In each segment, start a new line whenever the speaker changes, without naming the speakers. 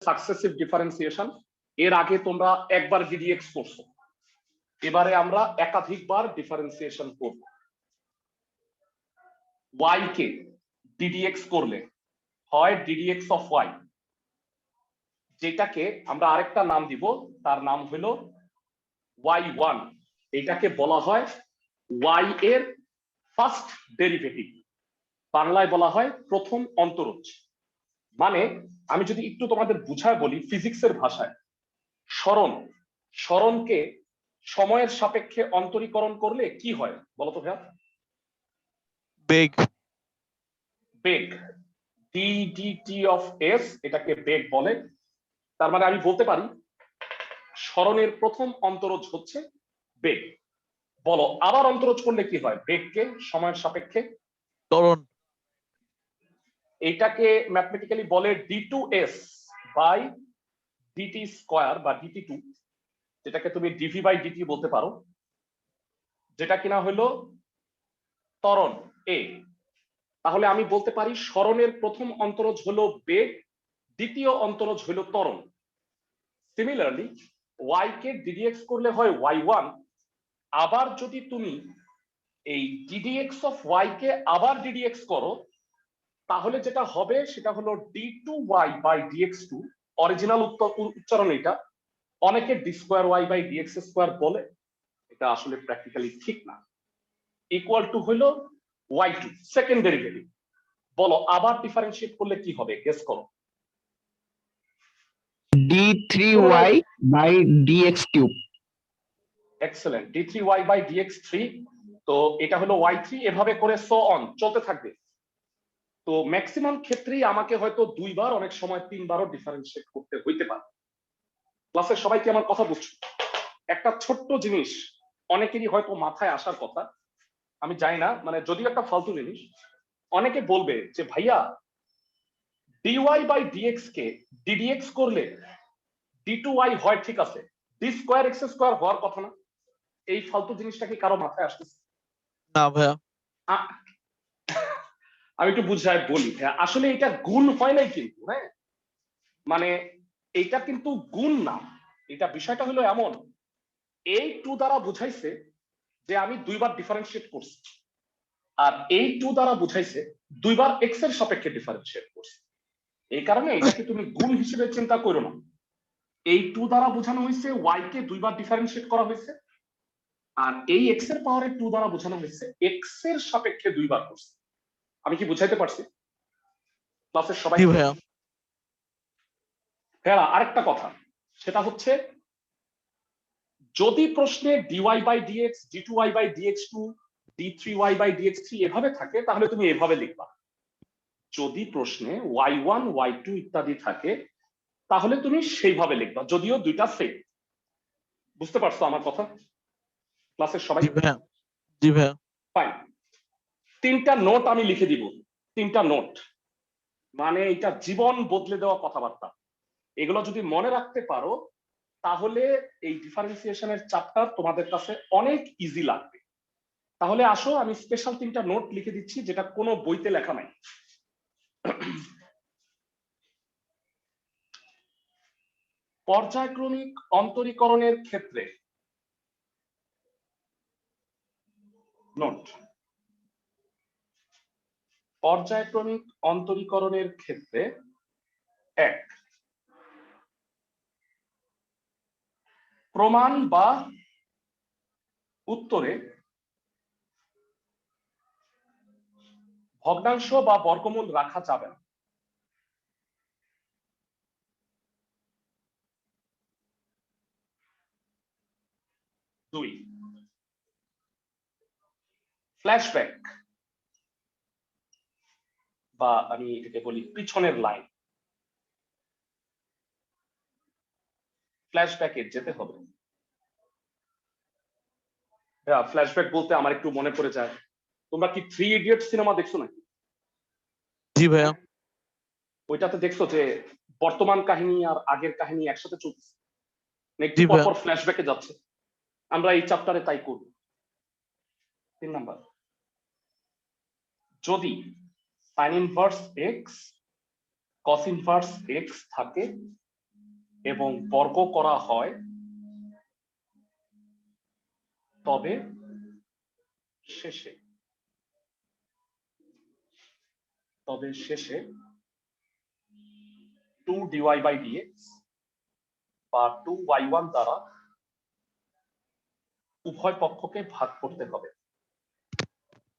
Successive differentiation. এর আগে তোমরা একবার ডিডিএক্স করছো, এবারে আমরা একাধিকবার ডিফারেন্সিয়েশন করব। ওয়াই কে ডিডিএক্স করলে হয় ডিডিএক্স অফ ওয়াই, যেটাকে আমরা আরেকটা নাম দিব, তার নাম হলো y1। এটাকে বলা হয় y এর ফার্স্ট ডেরিভেটিভ, বাংলায় বলা হয় প্রথম অন্তরজ। মানে আমি যদি একটু তোমাদের বুঝায় বলি ফিজিক্সের ভাষায়, সরণকে সময়ের সাপেক্ষে অন্তরীকরণ করলে কি হয় বলো তো ভাইয়া?
বেগ।
বেগ, ডিডিটি অফ এস, এটাকে বেগ বলে। তার মানে আমি বলতে পারি সরণের প্রথম অন্তরজ হচ্ছে বেগ। বলো আবার অন্তরজ করলে কি হয় বেগকে সময়ের সাপেক্ষে?
ত্বরণ।
এটাকে ম্যাথমেটিক্যালি বলে d2s বাই dt স্কয়ার বা dt2, যেটাকে তুমি dv বাই dt বলতে পারো, যেটা কিনা হলো ত্বরণ a। তাহলে আমি বলতে পারি সরণের প্রথম অন্তরজ হলো বেগ, দ্বিতীয় অন্তরজ হলো ত্বরণ। সিমিলারলি y কে ddx করলে হয় y1। আবার যদি তুমি এই ddx অফ y কে আবার ddx করো, তাহলে যেটা হবে সেটা হলো d2y বাই dx2। অরিজিনাল উচ্চারণ এটা, অনেকে d square y by dx square বলে, এটা আসলে প্র্যাকটিক্যালি ঠিক না। ইকুয়াল টু হলো y2 সেকেন্ড ডেরিভেটিভ। বলো আবার ডিফারেন্সিয়েট করলে কি হবে, গেস করো।
d3y by dx cube.
Excellent, d3y by dx3। তো এটা হলো y3, এভাবে করে সো অন চলতে থাকবে। তো ম্যাক্সিমাম ক্ষেত্রেই আমাকে হয়তো দুইবার, অনেক সময় তিনবারও ডিফারেন্সিয়েট করতে হইতে পারে। ক্লাসের সবাই কি আমার কথা বুঝছো? একটা ছোট্ট জিনিস অনেকেরই হয়তো মাথায় আসার কথা, আমি জানি না, মানে যদিও একটা ফালতু জিনিস, অনেকে বলবে যে ভাইয়া dy বাই dx কে ddx করলে d2y হয়, ঠিক আছে, d স্কয়ার x স্কয়ার হওয়ার কথা না? এই ফালতু জিনিসটা কি কারো মাথায় আসতেছে?
না ভাইয়া।
আমি একটু বুঝাই বলি ভাইয়া, আসলে এটা গুণ হয় নাই কিন্তু, হ্যাঁ, মানে এটা কিন্তু গুণ না। এটা বিষয়টা হলো এমন, এই টু দ্বারা বুঝাইছে যে আমি দুইবার ডিফারেন্সিয়েট করছি, আর এই টু দ্বারা বুঝাইছে দুইবার এক্স এর সাপেক্ষে ডিফারেন্সিয়েট করছি। এই কারণে এটাকে তুমি গুণ হিসেবে চিন্তা করো না। এই টু দ্বারা বোঝানো হয়েছে ওয়াই কে দুইবার ডিফারেন্সিয়েট করা হয়েছে, আর এই এক্স এর পাওয়ারের টু দ্বারা বোঝানো হয়েছে এক্স এর সাপেক্ষে দুইবার করছে। আমি কি বুঝাইতে পারছি ক্লাসের সবাই?
ভাইয়া।
ভাইয়া আরেকটা কথা, সেটা হচ্ছে যদি প্রশ্নে ডিওয়াই বাই ডিএক্স, ডি2y by dx2, d3y by dx3 এভাবে থাকে, তাহলে তুমি এভাবে লিখবা। যদি প্রশ্নে y1 y2 ইত্যাদি থাকে, তাহলে তুমি সেইভাবে লিখবা, যদিও দুইটা সেম। বুঝতে পারছো আমার কথা ক্লাসের সবাই?
জি ভাইয়া।
ফাইন, তিনটা নোট আমি লিখে দিব, তিনটা নোট, মানে এটা জীবন বদলে দেওয়া কথাবার্তা। এগুলো যদি মনে রাখতে পারো, তাহলে এই ডিফারেন্সিয়েশনের চ্যাপ্টার তোমাদের কাছে অনেক ইজি লাগবে। তাহলে আসো আমি স্পেশাল তিনটা নোট লিখে দিচ্ছি, যেটা কোনো বইতে লেখা নাই। পর্যায়ক্রমিক অন্তরীকরণের ক্ষেত্রে, নোট, পর্যায়ক্রমিক অন্তরীকরণের ক্ষেত্রে 1, প্রমাণ বা উত্তরে ভগ্নাংশ বা বর্গমূল রাখা যাবে না। 2, ফ্ল্যাশব্যাক বা আমি এটাকে বলি পিছনের লাইন, ফ্ল্যাশব্যাকে যেতে হবে। ফ্ল্যাশব্যাক বলতে আমার একটু মনে পড়ে যায়, তোমরা কি 3 ইডিয়টস সিনেমা দেখছো নাকি?
জি ভাইয়া।
ওইটাতে দেখছো যে বর্তমান কাহিনী আর আগের কাহিনী একসাথে চলছে, একটু
জি ভাইয়া।
পর ফ্ল্যাশব্যাকে যাচ্ছে। আমরা এই চ্যাপ্টারে তাই করব। 3 নাম্বার, যদি sign inverse x, cos inverse x থাকে, এবং বর্গ করা হয়, তবে শেষে 2dy/dx বা 2y1 দ্বারা উভয় পক্ষকে ভাগ করতে হবে।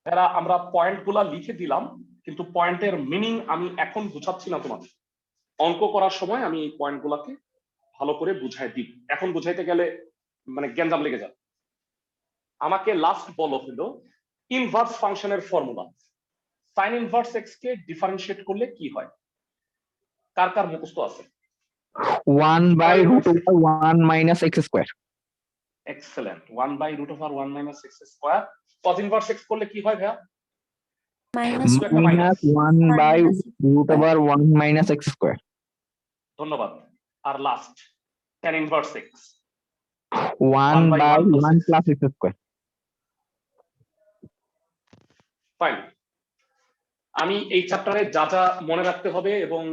এরা আমরা পয়েন্টগুলা লিখে দিলাম, কিন্তু পয়েন্টের মিনিং আমি এখন বুঝাচ্ছি না তোমাদের। অঙ্ক করার সময় আমি এই পয়েন্টগুলোকে ভালো করে বুঝাই দিই। এখন বুঝাইতে গেলে মানে গ্যাঞ্জাম লেগে যাবে। আমাকে লাস্ট বলো হলো ইনভার্স ফাংশনের ফর্মুলা। সাইন ইনভার্স এক্স কে ডিফারেন্সিয়েট করলে কি হয়? কার কার মুখস্থ আছে?
1/√1 minus x square.
Excellent. 1/√1 minus x square। cos inverse x করলে কি হয় ভাইয়া?
Minus
একটা minus।
1/√1 minus x square.
ধন্যবাদ। আর last tan inverse x
1/1 plus x square.
Fine. আমি এই চ্যাপ্টারে যা যা মনে রাখতে হবে এবং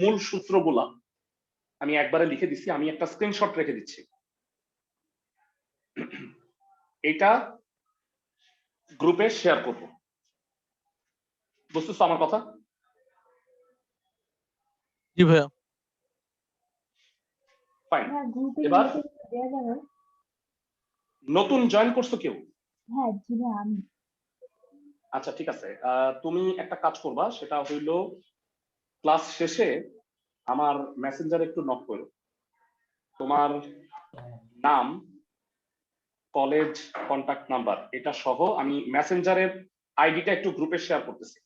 মূল সূত্রগুলা আমি একবারে লিখে দিচ্ছি। আমি একটা স্ক্রিনশট রেখে দিচ্ছি। এটা গ্রুপে শেয়ার করব। বুঝতেছো আমার কথা?
জি ভাইয়া।
ফাইন। এবার নতুন জয়েন করছো কেউ?
হ্যাঁ জি ভাই আমি।
আচ্ছা ঠিক আছে, তুমি একটা কাজ করবা, সেটা হইল ক্লাস শেষে আমার মেসেঞ্জারে একটু নক করো। তোমার নাম, কলেজ, কন্টাক্ট নাম্বার এটা সহ আমি মেসেঞ্জারের আইডিটা একটু গ্রুপে শেয়ার করতেছি।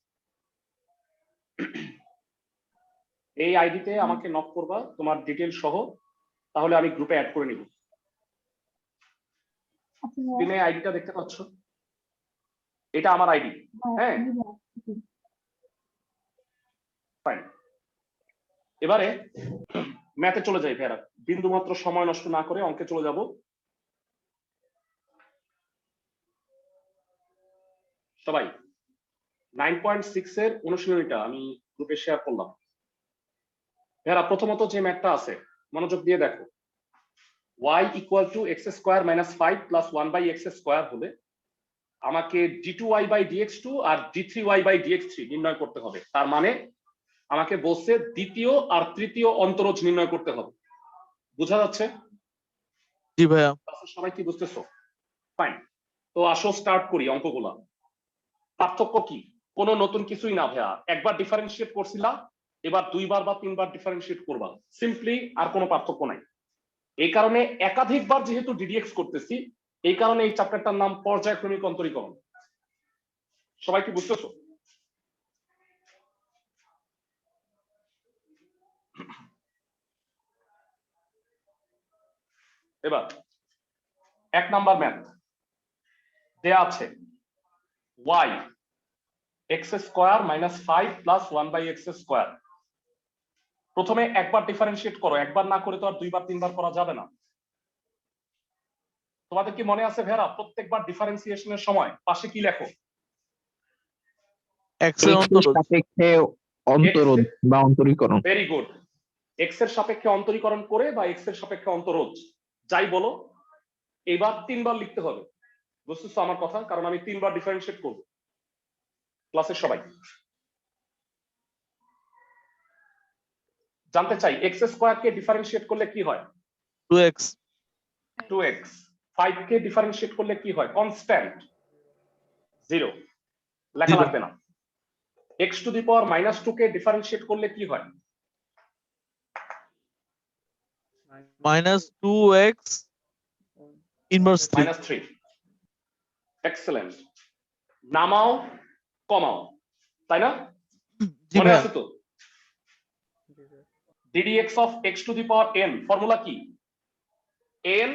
এই আইডিতে আমাকে নক করবা তোমার ডিটেইল সহ, তাহলে আমি গ্রুপে অ্যাড করে নিব। তুমি আইডিটা দেখতে পাচ্ছ? এটা আমার আইডি। হ্যাঁ ফাইন। এবারে ম্যাথে চলে যাই ভাইরা, বিন্দু মাত্র সময় নষ্ট না করে অঙ্কে চলে যাব। সবাই 9.6 এর অনুশীলনীটা আমি গ্রুপে শেয়ার করলাম। ভাইরা প্রথমত যে ম্যাথটা আছে মনোযোগ দিয়ে দেখো। y = x² - 5 + 1/x স্কয়ার হলে আমাকে d2y/dx2 আর d3y/dx3 নির্ণয় করতে হবে। তার মানে আমাকে বলছে দ্বিতীয় আর তৃতীয় অন্তরজ নির্ণয় করতে হবে। বোঝা যাচ্ছে?
জি ভাইয়া।
সবাই কি বুঝতেছো? ফাইন। তো আসো স্টার্ট করি অঙ্কগুলা। পার্থক্য কি? কোনো নতুন কিছুই না ভাইয়া। একবার ডিফারেন্সিয়েট করছিলা, এবার দুইবার বা তিনবার ডিফারেন্সিয়েট করবা। সিম্পলি আর কোনো পার্থক্য নাই। এই কারণে একাধিকবার যেহেতু ডিডিএক্স করতেছি, এই কারণে এই চ্যাপ্টারটার নাম পর্যায়ক্রমিক অন্তরীকরণ। সবাই কি বুঝতেছো? এবার 1 নাম্বার ম্যাথ দেয়া আছে y x² - 5 + 1/x স্কয়ার। প্রথমে একবার ডিফারেন্সিয়েট করো, একবার না করে তো আর দুইবার তিনবার করা যাবে না। তোমাদের কি মনে আছে ভেরা, প্রত্যেকবার ডিফারেন্সিয়েশনের সময় পাশে কি লেখো?
x এর অন্তরজ।
সাপেক্ষে অন্তরজ বা অন্তরীকরণ।
Very good. x এর সাপেক্ষে অন্তরীকরণ করে বা x এর সাপেক্ষে অন্তরজ যাই বলো, এবার তিনবার লিখতে হবে। বুঝতেছো আমার কথা? কারণ আমি তিনবার ডিফারেন্সিয়েট করব। ক্লাসের সবাই জানতে চাই x² কে ডিফারেন্সিয়েট করলে কি হয়?
2x।
2x। 5 কে ডিফারেন্সিয়েট করলে কি হয়? কনস্ট্যান্ট 0, লেখা
Zero.
লাগবে না। x⁻² কে ডিফারেন্সিয়েট করলে কি হয়?
-2x inverse 3।
-3। এক্সেলেন্ট। নামাও কমাও, তাই না?
জি
মনে
ভাইয়া।
আছে তো? ddx of x⁴n ফর্মুলা কি? n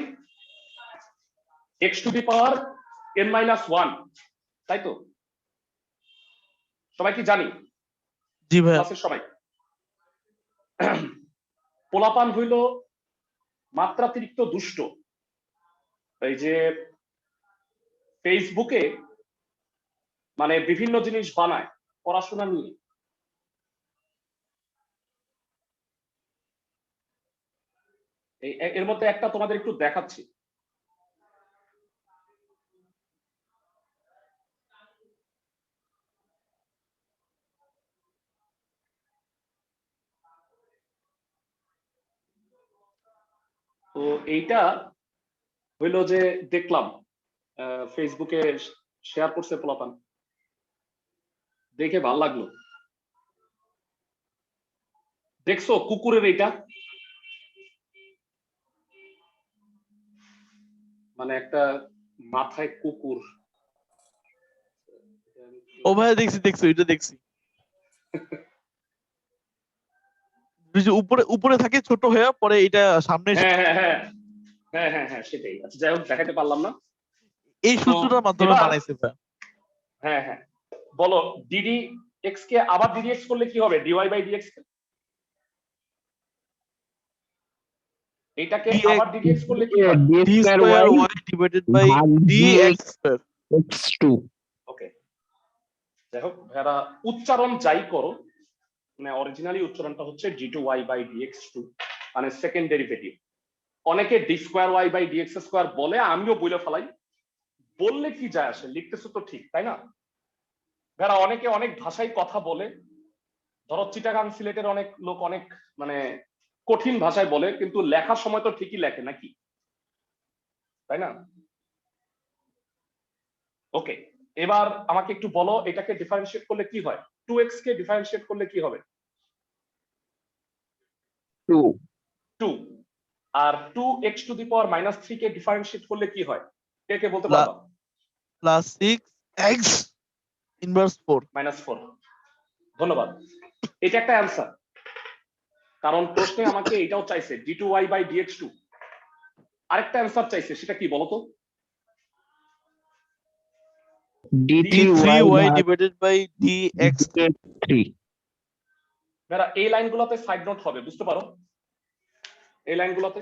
x⁻n-1, তাই তো? সবাই কি জানি?
জি ভাইয়া।
ক্লাসের সবাই পোলাপান হইল মাত্রাতিরিক্ত দুষ্ট। এই যে ফেসবুকে মানে বিভিন্ন জিনিস বানায় পড়াশোনা নিয়ে, এর মধ্যে একটা তোমাদের একটু দেখাচ্ছি। তো এইটা হইলো যে দেখলাম ফেসবুকে শেয়ার করছে পোলাপান, দেখে ভালো লাগলো। দেখছো কুকুরের এইটা, মানে একটা মাথায় কুকুর।
ও ভাইয়া দেখছি দেখছি এটা দেখছি। ওই যে উপরে উপরে থাকে ছোট হয়ে, পরে এটা সামনে এসে
হ্যাঁ হ্যাঁ হ্যাঁ হ্যাঁ হ্যাঁ হ্যাঁ সেটাই। আচ্ছা যাই হোক, দেখাতে পারলাম না।
এই সূত্রটার মাধ্যমে
এবার
বানাইছে ভাইয়া।
হ্যাঁ হ্যাঁ বলো, ডিডি এক্স কে আবার ডিডি এক্স করলে কি হবে? ডিওয়াই বাই ডিএক্স কে, এটাকে আবার ডিডি এক্স করলে কি হয়?
d
d
square
square
y
y divided by
ভাগ
dx স্কয়ার।
x2
ওকে, যাই হোক ভাইরা, উচ্চারণ যাই করো, মানে অরিজিনালি উচ্চারণটা হচ্ছে d2y বাই dx2, মানে সেকেন্ড ডেরিভেটিভ। অনেকে d square y by dx square বলে, আমিও বলে ফেলাই। বললে কি যায় আসে, লিখতেছো তো ঠিক, তাই না? ভাইরা অনেকে অনেক ভাষায় কথা বলে, ধরো চিটাগাং সিলেটের অনেক লোক অনেক মানে কঠিন ভাষায় বলে, কিন্তু লেখার সময় তো ঠিকই লেখে নাকি, তাই না? ওকে, এবার আমাকে একটু বলো, এটাকে ডিফারেন্সিয়েট করলে কি হয়? 2x কে ডিফারেন্সিয়েট করলে কি হবে?
2
2। আর 2x two the power -3 K differentiate করলে কি হয়? কে কে বলতে পারবা?
Plus 6x inverse 4।
-4। ধন্যবাদ, এটা একটা অ্যান্সার। কারণ প্রশ্নে আমাকে এটাও চাইছে d2y বাই dx2, আরেকটা অ্যান্সার চাইছে, সেটা কি বলতো?
d3y
d3y
ভাগ
ডিভাইডেড বাই dx।
dx3
যারা এই লাইনগুলোতে সাইড নোট হবে, বুঝতে পারো? এই লাইনগুলোতে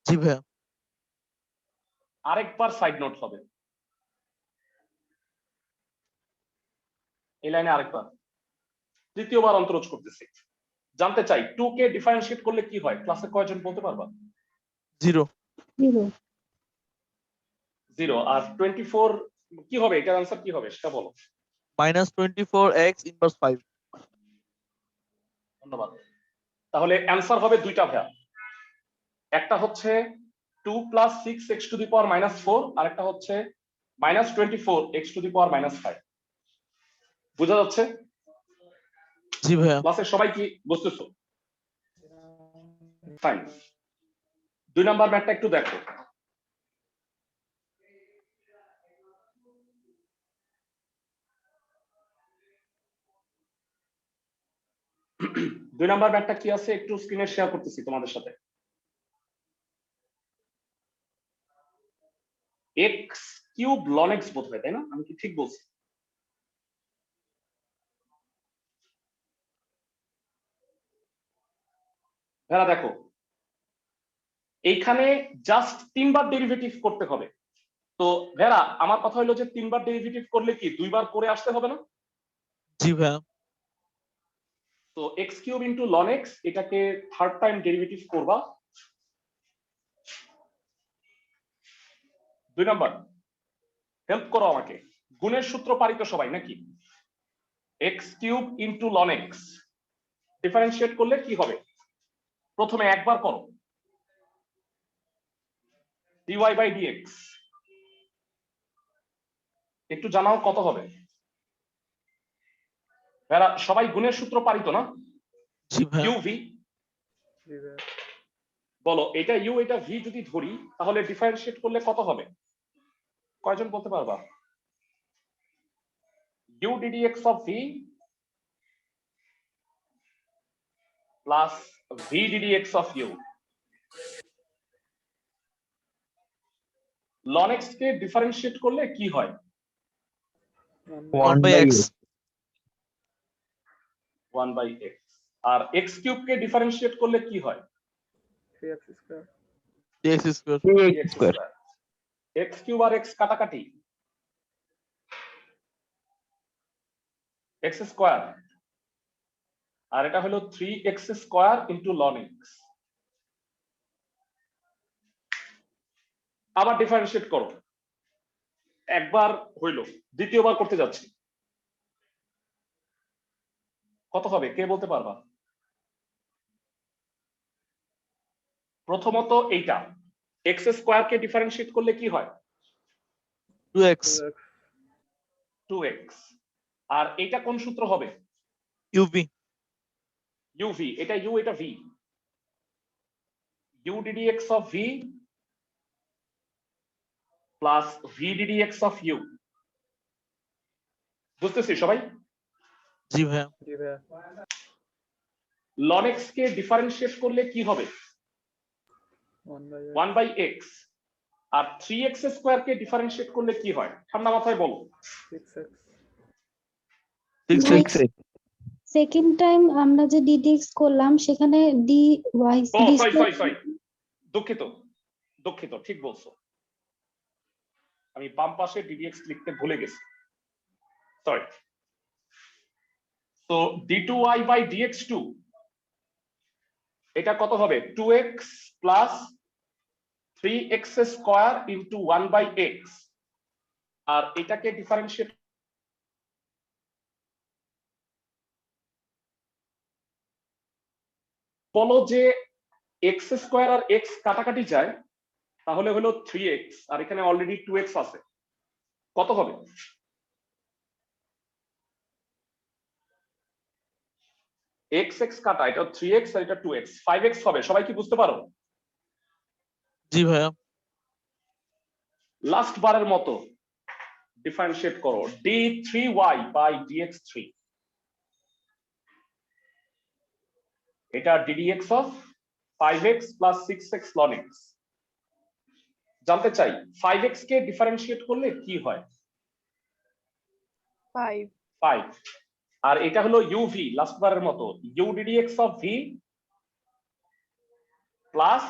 জি ভাইয়া।
আরেকবার সাইড নোট হবে, এই লাইনে আরেকবার, তৃতীয়বার অন্তরজ করতেছি। জানতে চাই 2 কে ডিফারেন্সিয়েট করলে কি হয়? ক্লাসে কয়জন বলতে পারবা?
0।
0। আর 24 কি হবে? এটার আনসার কি হবে সেটা বলো।
-24x inverse 5।
ধন্যবাদ। তাহলে অ্যান্সার হবে দুইটা ভাইয়া, একটা হচ্ছে 2 + 6x টু দি পাওয়ার -4, আর একটা হচ্ছে -24x টু দি পাওয়ার -5। বোঝা যাচ্ছে?
জি ভাইয়া।
ক্লাসে সবাই কি বুঝতেছো? ফাইন। 2 নাম্বার ম্যাথটা একটু দেখো। দুই নাম্বার ম্যাথটা কি আছে একটু স্ক্রিনে শেয়ার করতেছি তোমাদের সাথে। x³ ln x বোধ হয়, তাই না? আমি কি ঠিক বলছি? ভেড়া দেখো, এইখানে জাস্ট 3বার ডেরিভেটিভ করতে হবে। তো ভেড়া আমার কথা হলো যে 3বার ডেরিভেটিভ করলে কি 2বার করে আসতে হবে না?
জি ভাইয়া।
তো x³ ইন্টু ln x, এটাকে থার্ড টাইম ডেরিভেটিভ করবা। 2 নাম্বার, হেল্প করো আমাকে, গুণের সূত্র পারি তো সবাই নাকি? x³ into ln x differentiate করলে কি হবে? প্রথমে একবার করো, dy বাই dx, একটু জানাও কত হবে? ভেড়া সবাই গুণের সূত্র পারিত না?
জি ভাইয়া।
uv, বলো এটা u এটা v যদি ধরি, তাহলে ডিফারেন্সিয়েট করলে কত হবে? কয়জন বলতে পারবা? u ddx of v plus v ddx of u। ln x কে ডিফারেন্সিয়েট করলে কি হয়?
1/x।
1/x। আর x³ কে ডিফারেন্সিয়েট করলে কি হয়?
dx square.
3x square
x³ আর x কাটাকাটি, x স্কয়ার, আর এটা হলো 3x square into ln x। আবার ডিফারেন্সিয়েট করো, একবার হইল, দ্বিতীয়বার করতে যাচ্ছি, কত হবে কে বলতে পারবা? প্রথমত এইটা এক্স স্কোয়ার কে ডিফারেন্সিয়েট করলে কি হয়?
2x
2x। আর এটা কোন সূত্র হবে?
uv
ইউভি, এটা ইউ এটা v, u dd x of v plus v dd x of u. বুঝতেছি সবাই?
জি ভাইয়া
লন এক্স কে ডিফারেন্সিয়েট করলে কি হবে? 1/x। আর 3x স্কয়ার কে ডিফারেন্সিয়েট করলে কি হয়? ঠান্ডা মাথায় বলো।
6x
সেকেন্ড টাইম আমরা যে ডিডিএক্স করলাম সেখানে ডি ওয়াই
ও সরি দুঃখিত দুঃখিত, ঠিক বলছো, আমি বাম পাশে ডিডিএক্স লিখতে ভুলে গেছি, সরি। তো d2y বাই dx2 এটা কত হবে? 2x plus 3x square into 1/x। আর এটাকে ডিফারেন্সিয়েট বলো যে এক্স স্কয়ার আর এক্স কাটাকাটি যায়, তাহলে হলো 3x, আর এখানে অলরেডি 2x আছে, কত হবে? এক্স এক্স কাটা, এটা 3x আর এটা 2x, 5x হবে। সবাই কি বুঝতে পারো?
জি ভাইয়া
লাস্ট বারের মতো ডিফারেন্সিয়েট করো, d3y বাই dx3, এটা ddx of 5x plus 6x ln x। জানতে চাই 5x কে ডিফারেন্সিয়েট করলে কি হয়? 5। আর এটা হলো uv, লাস্ট বারের মতো u ddx of v plus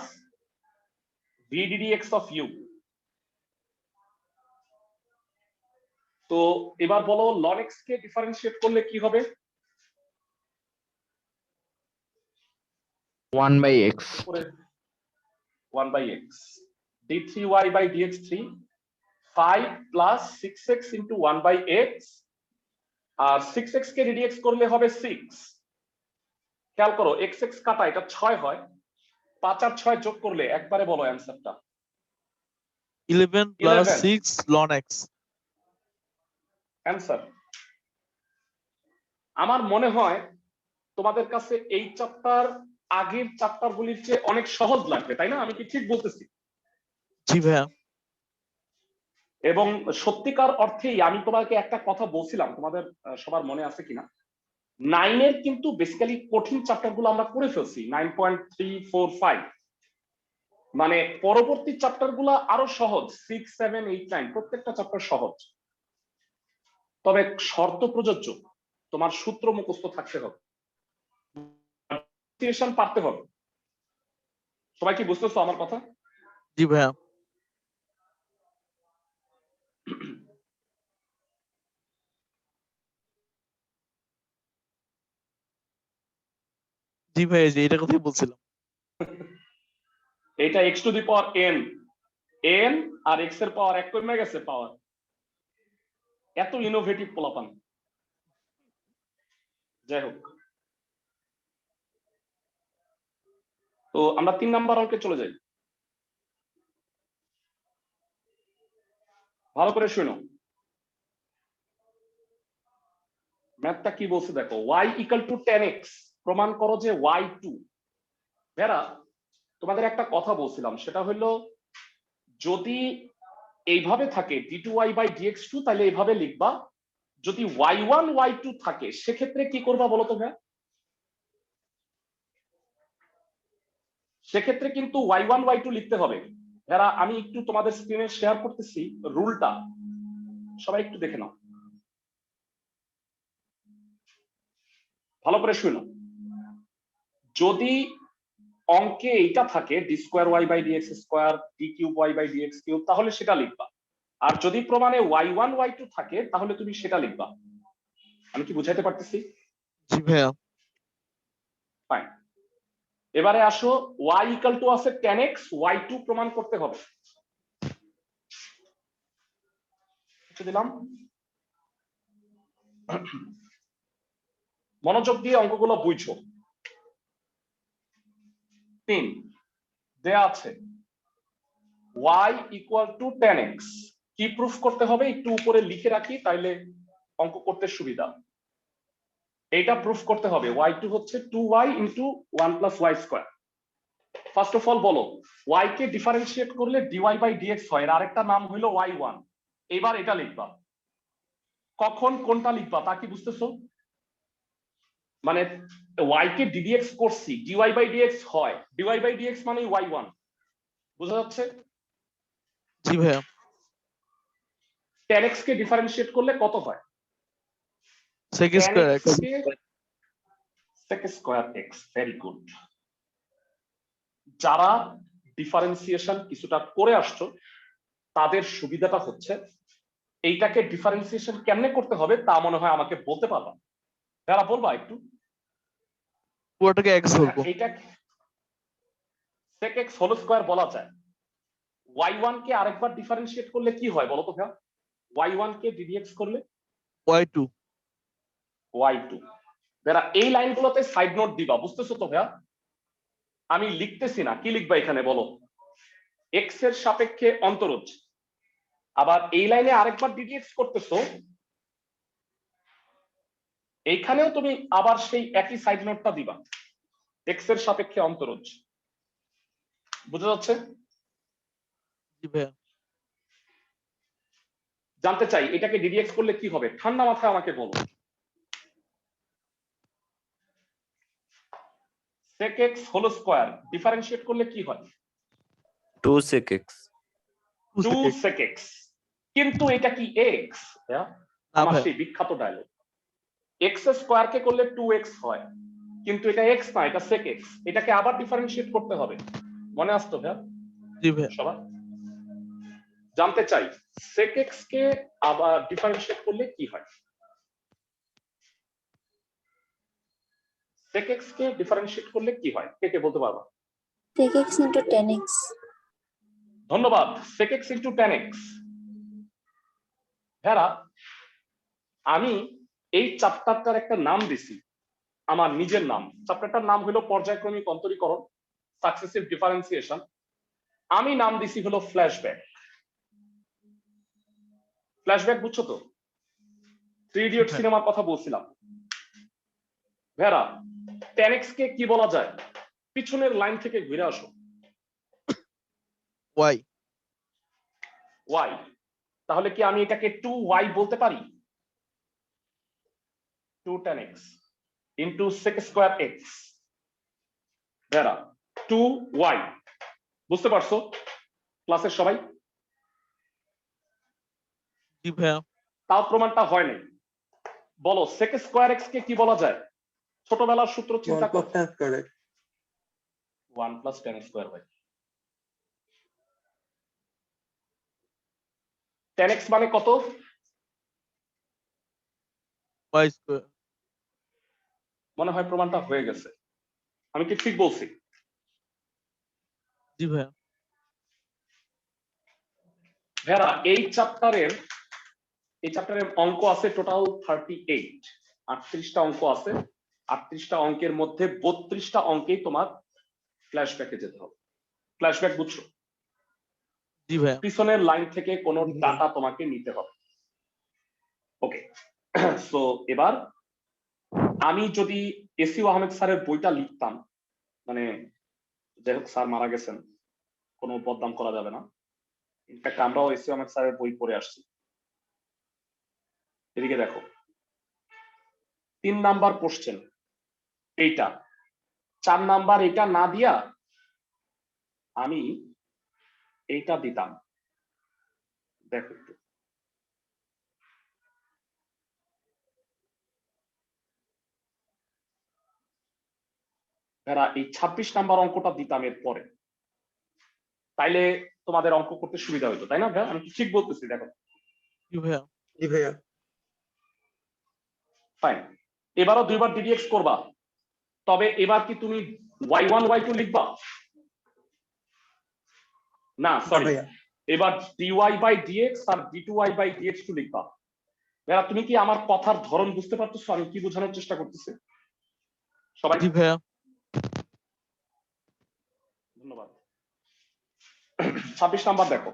v ddx of u। তো এবার বলো ln x কে ডিফারেন্সিয়েট করলে কি হবে?
1/x
1/x, d3y by dx3, 5 plus 6x into 1/x, আর 6x কে ddx করলে হবে 6। খেয়াল করো x x কাটা, এটা 6 হয়, 5 আর 6 যোগ করলে একবারে বলো অ্যানসারটা।
11 প্লাস
11
6 ln x
অ্যানসার। আমার মনে হয় তোমাদের কাছে এই চ্যাপ্টার আগের চ্যাপ্টার গুলির চেয়ে অনেক সহজ লাগবে, তাই না? আমি কি ঠিক বলতেছি?
জি ভাইয়া
এবং সত্যিকার অর্থেই আমি তোমাকে একটা কথা বলছিলাম, তোমাদের সবার মনে আছে কিনা, 9 এর কিন্তু বেসিক্যালি কঠিন চ্যাপ্টার গুলো আমরা করে ফেলছি, 9.3, 4, 5। মানে পরবর্তী চ্যাপ্টার গুলো আরো সহজ, 6, 7, 8, 9 প্রত্যেকটা চ্যাপ্টার সহজ। তবে শর্ত প্রযোজ্য, তোমার সূত্র মুখস্থ থাকতে হবে, পারতে হবে। সবাই কি বুঝতেছো আমার কথা?
জি ভাইয়া জি ভাইয়া যে এটা কথাই বলছিলাম।
এটা x to the power n, n আর x এর পাওয়ার 1 কমে গেছে পাওয়ার। এত ইনোভেটিভ পোলাপান। যাই হোক, তো আমরা 3 নাম্বার অঙ্কে চলে যাই। ভালো করে শুনো, ম্যাথটা কি বলছে দেখো, y ইকুয়াল টু 10x প্রমাণ করো যে y2। ভেরা, তোমাদের একটা কথা বলছিলাম, সেটা হলো যদি এইভাবে থাকে d2y বাই dx2 তাহলে এইভাবে লিখবা, যদি y1 y2 থাকে সেক্ষেত্রে কি করবা বলো তো ভাই? সেক্ষেত্রে কিন্তু y1 y2 লিখতে হবে। যারা আমি একটু তোমাদের স্ক্রিনে শেয়ার করতেছি রুলটা, সবাই একটু দেখে নাও, ভালো করে শুনো। যদি অঙ্কে এইটা থাকে d square y by dx square, d cube y by dx cube, তাহলে সেটা লিখবা। আর যদি প্রমাণে y1 y2 থাকে তাহলে তুমি সেটা লিখবা। আমি কি বুঝাইতে পারতেছি?
জি ভাইয়া
ফাইন। এবারে আসো, y ইকুয়াল টু আছে 10x, y2 প্রমাণ করতে হবে। দিলাম। মনোযোগ দিয়ে অঙ্কগুলো বুঝো। 3 দেয়া আছে y ইকুয়াল টু 10x। কি প্রুফ করতে হবে একটু উপরে লিখে রাখি, তাইলে অঙ্ক করতে সুবিধা। এইটা প্রুফ করতে হবে y2 হচ্ছে 2y into 1 plus y square. First of all বলো y কে ডিফারেন্সিয়েট করলে dy বাই dx হয়, এর আরেকটা নাম হলো y1। এবার এটা লিখবা, কখন কোনটা লিখবা তা কি বুঝতেছো? মানে y কে ddx করছি, dy বাই dx হয়, dy বাই dx মানে y1, বুঝা যাচ্ছে?
জি ভাইয়া।
10x কে ডিফারেন্সিয়েট করলে কত হয়?
sec square x।
sec square x। Very good. যারা ডিফারেন্সিয়েশন কিছুটা করে আসছো তাদের সুবিধাটা হচ্ছে এইটাকে ডিফারেন্সিয়েশন কেমনে করতে হবে তা মনে হয় আমাকে বলতে পারবা। যারা বলবা একটু
পুরোটাকে x ধরবো।
এইটা sec x হোল স্কয়ার বলা যায়। y1 কে আরেকবার ডিফারেন্সিয়েট করলে কি হয় বলো তো ভাই? y1 কে ddx করলে
y2।
y2। যারা এই লাইনগুলোতে সাইড নোট দিবা, বুঝতেছো তো ভাইয়া? আমি লিখতেছি না, কি লিখবা এখানে বলো? x এর সাপেক্ষে অন্তরজ। আবার এই লাইনে আরেকবার ddx করতেছো, এইখানেও তুমি আবার সেই একই সাইড নোটটা দিবা, x এর সাপেক্ষে অন্তরজ। বুঝা যাচ্ছে?
জি ভাইয়া।
জানতে চাই এটাকে ddx করলে কি হবে, ঠান্ডা মাথায় আমাকে বলো। sec x whole square differentiate করলে কি হয়?
2 sec x।
2 sec x। কিন্তু এটা কি x? আমার সেই বিখ্যাত ডায়লগ, x স্কয়ার কে করলে 2x হয়, কিন্তু এটা x না, এটা sec x। এটাকে আবার ডিফারেন্সিয়েট করতে হবে, মনে আসতো ভাইয়া?
জি ভাইয়া।
সবাই জানতে চাই sec x কে আবার ডিফারেন্সিয়েট করলে কি হয়? sec x কে ডিফারেন্সিয়েট করলে কি হয়, কে কে বলতে পারবা?
sec x into 10x।
ধন্যবাদ। sec x into 10x। ভেরা, আমি এই চ্যাপ্টারটার একটা নাম দিছি, আমার নিজের নাম। চ্যাপ্টারটার নাম হলো পর্যায়ক্রমিক অন্তরীকরণ, সাকসেসিভ ডিফারেন্সিয়েশন। আমি নাম দিছি হলো ফ্ল্যাশব্যাক। ফ্ল্যাশব্যাক বুঝছো তো? 3 ইডিয়ট সিনেমার কথা বলছিলাম। ভেরা, 10x কে কি বলা যায়? পিছনের লাইন থেকে ঘুরে আসো।
y।
y। তাহলে কি আমি এটাকে 2y বলতে পারি? 2 10x into sec square x। ভেরা, 2y। বুঝতে পারছো ক্লাসের সবাই?
জি ভাইয়া।
তাও প্রমাণটা হয় নাই। বলো sec স্কয়ার x কে কি বলা যায়? ছোটবেলার সূত্র চিন্তা করো। 1 প্লাস 10 স্কয়ার হয়। 10x মানে কত?
y square.
মনে হয় প্রমাণটা হয়ে গেছে, আমি কি ঠিক বলছি?
জি ভাইয়া।
ভেরা, এই চ্যাপ্টারের অঙ্ক আছে টোটাল 38। 38টা অঙ্ক আছে। 38টা অঙ্কের মধ্যে 32টা অঙ্কেই তোমার ফ্ল্যাশব্যাকে যেতে হবে। ফ্ল্যাশব্যাক বুঝছো?
জি ভাইয়া।
পিছনের লাইন থেকে কোনো ডাটা তোমাকে নিতে হবে। ওকে, সো এবার আমি যদি এসইউ আহমেদ স্যারের বইটা লিখতাম, মানে যাই হোক স্যার মারা গেছেন, কোনো বদনাম করা যাবে না। ইনফ্যাক্ট আমরাও এসইউ আহমেদ স্যারের বই পড়ে আসছি। এদিকে দেখো, 3 নাম্বার কোশ্চেন এইটা, 4 নাম্বার এটা না দিয়া আমি এইটা দিতাম। দেখো একটু, এই 26 নাম্বার অঙ্কটা দিতাম এর পরে, তাইলে তোমাদের অঙ্ক করতে সুবিধা হতো, তাই না ভাইয়া? আমি ঠিক বলতেছি? দেখো,
জি ভাইয়া।
জি ভাইয়া।
ফাইন। এবারও 2 বার ডিডিএক্স করবা, তবে এবার কি তুমি y1 y2 লিখবা? না সরি,
ভাইয়া।
এবার ডিওয়াই বাই ডিএক্স আর ডি2y বাই ডিএক্স2 লিখবা। ভাইয়া তুমি কি আমার কথার ধরন বুঝতে পারতেছো আমি কি বোঝানোর চেষ্টা করতেছি? সবাই
জি ভাইয়া।
ধন্যবাদ। 26 নাম্বার দেখো,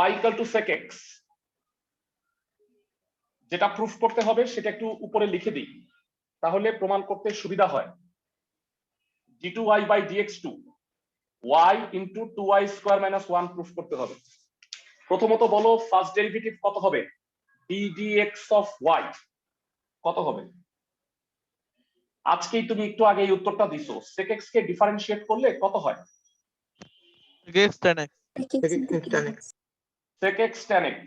y equal two sec x, যেটা প্রুফ করতে হবে সেটা একটু উপরে লিখে দিই তাহলে প্রমাণ করতে সুবিধা হয়। d2y by dx2 y into 2y square minus 1 proof করতে হবে। প্রথমত বলো ফার্স্ট ডেরিভেটিভ কত হবে? d dx অফ y কত হবে? আজকেই তুমি একটু আগে এই উত্তরটা দিছো, sec x কে ডিফারেন্সিয়েট করলে কত হয়?
sec x tan x।
sec x tan x।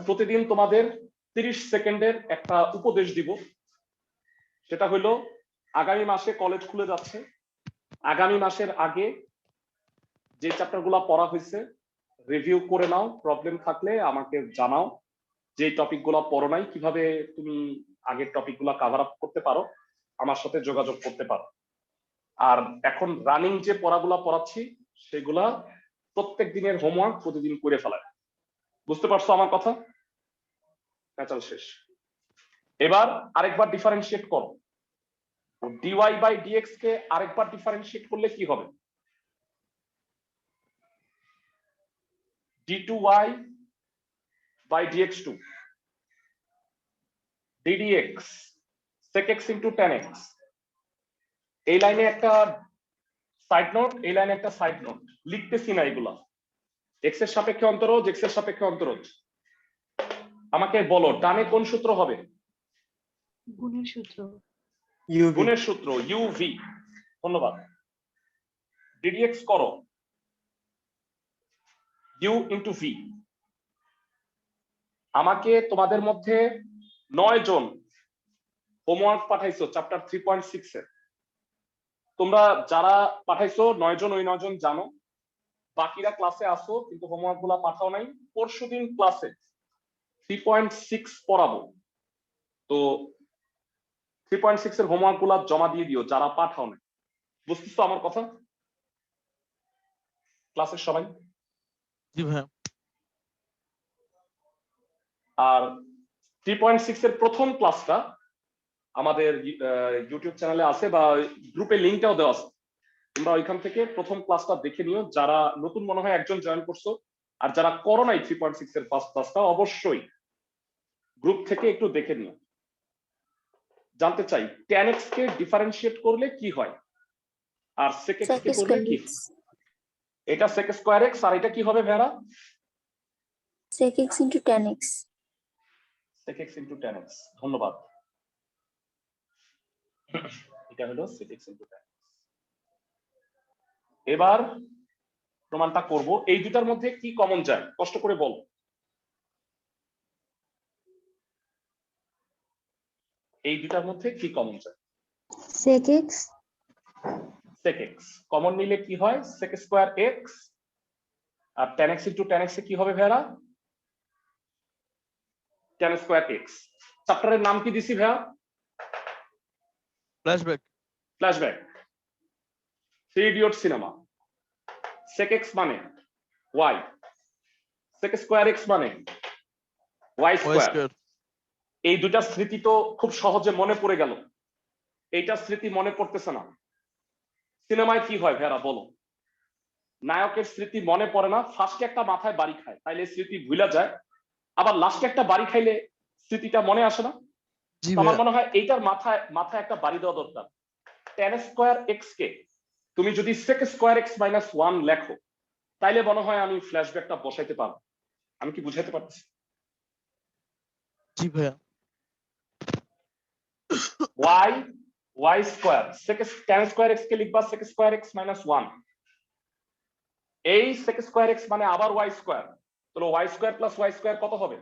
প্রতিদিন তোমাদের 30 সেকেন্ডের একটা উপদেশ দিব, সেটা হলো আগামী মাসে কলেজ খুলে যাচ্ছে, আগামী মাসের আগে যে চ্যাপ্টারগুলো পড়া হয়েছে রিভিউ করে নাও, প্রবলেম থাকলে আমাকে জানাও। যে টপিকগুলো পড়ো নাই কিভাবে তুমি আগের টপিকগুলো কভার আপ করতে পারো আমার সাথে যোগাযোগ করতে পারো। আর এখন রানিং যে পড়াগুলো পড়াচ্ছি সেগুলা প্রত্যেক দিনের হোমওয়ার্ক প্রতিদিন করে ফেলায়। বুঝতে পারছো আমার কথা? চল শেষ। এবার আরেকবার ডিফারেন্সিয়েট করো, dy বাই dx কে আরেকবার ডিফারেন্সিয়েট করলে কি হবে? d2y by dx2 ddx sec x into tan x। এই লাইনে একটা সাইড নোট, এই লাইনে একটা সাইড নোট, লিখতেছি না এগুলা। x এর সাপেক্ষে অন্তরজ, x এর সাপেক্ষে অন্তরজ। আমাকে বলো ডানে কোন সূত্র হবে?
গুণের সূত্র।
গুণের সূত্র uv। ধন্যবাদ। ddx করো u into v। আমাকে তোমাদের মধ্যে 9 জন হোমওয়ার্ক পাঠাইছো চ্যাপ্টার 3.6 এর। তোমরা যারা পাঠাইছো 9 জন, ওই 9 জন জানো। বাকিরা ক্লাসে আসো কিন্তু হোমওয়ার্ক গুলা পাঠাও নাই। পরশুদিন ক্লাসে 3.6 পড়াবো, তো 3.6 এর হোমওয়ার্ক গুলা জমা দিয়ে দিও যারা পাঠাও নাই। বুঝতেছো আমার কথা? ক্লাসের সবাই?
জি ভাইয়া।
আর 3.6 এর প্রথম ক্লাসটা আমাদের ইউটিউব চ্যানেলে আছে বা গ্রুপে লিংকটাও দেওয়া আছে, তোমরা ওইখান থেকে প্রথম ক্লাসটা দেখে নিও। যারা নতুন মনে হয় একজন জয়েন করছো, আর যারা করো নাই 3.6 এর ফার্স্ট ক্লাসটা অবশ্যই গ্রুপ থেকে একটু দেখে নিও। জানতে চাই tan x কে ডিফারেন্সিয়েট করলে কি হয় আর sec x কে করলে কি? এটা sec স্কয়ার x আর এটা কি হবে ভেড়া?
sec x into tan x।
sec x into tan x। ধন্যবাদ। এটা হলো sec x into tan x। এবার প্রমাণটা করব। এই দুটার মধ্যে কি কমন যায় কষ্ট করে বল। এই দুটার মধ্যে কি কমন যায়?
sec x।
sec x common নিলে কি হয়? sec square x। আর tan x into tan x এ কি হবে ভাইয়া? tan square x। চ্যাপ্টারের নাম কি দিছি ভাইয়া?
Flashback.
Flashback. 3 idiot cinema. sec x মানে y, sec স্কয়ার x মানে y
y
স্কয়ার।
স্কয়ার।
এই দুটা স্মৃতি তো খুব সহজে মনে পড়ে গেল, এইটা স্মৃতি মনে পড়তেছে না। সিনেমায় কি হয় ভেড়া বলো? নায়কের স্মৃতি মনে পড়ে না, ফার্স্টে একটা মাথায় বাড়ি খায় তাইলে স্মৃতি ভুলা যায়, আবার লাস্টে একটা বাড়ি খাইলে স্মৃতিটা মনে আসে না।
জি
আমার
ভাইয়া।
মনে হয় এইটার মাথায় একটা বাড়ি দেওয়া দরকার। tan স্কয়ার x কে তুমি যদি sec স্কয়ার x মাইনাস 1 লেখো তাইলে মনে হয় আমি ফ্ল্যাশব্যাকটা বসাইতে পারবো। আমি কি বুঝাইতে পারতেছি?
জি ভাইয়া।
y square tan square x কে লিখবা sec স্কয়ার x মাইনাস 1। এই sec স্কয়ার x মানে আবার y স্কয়ার, তাহলে y square plus y square কত হবে?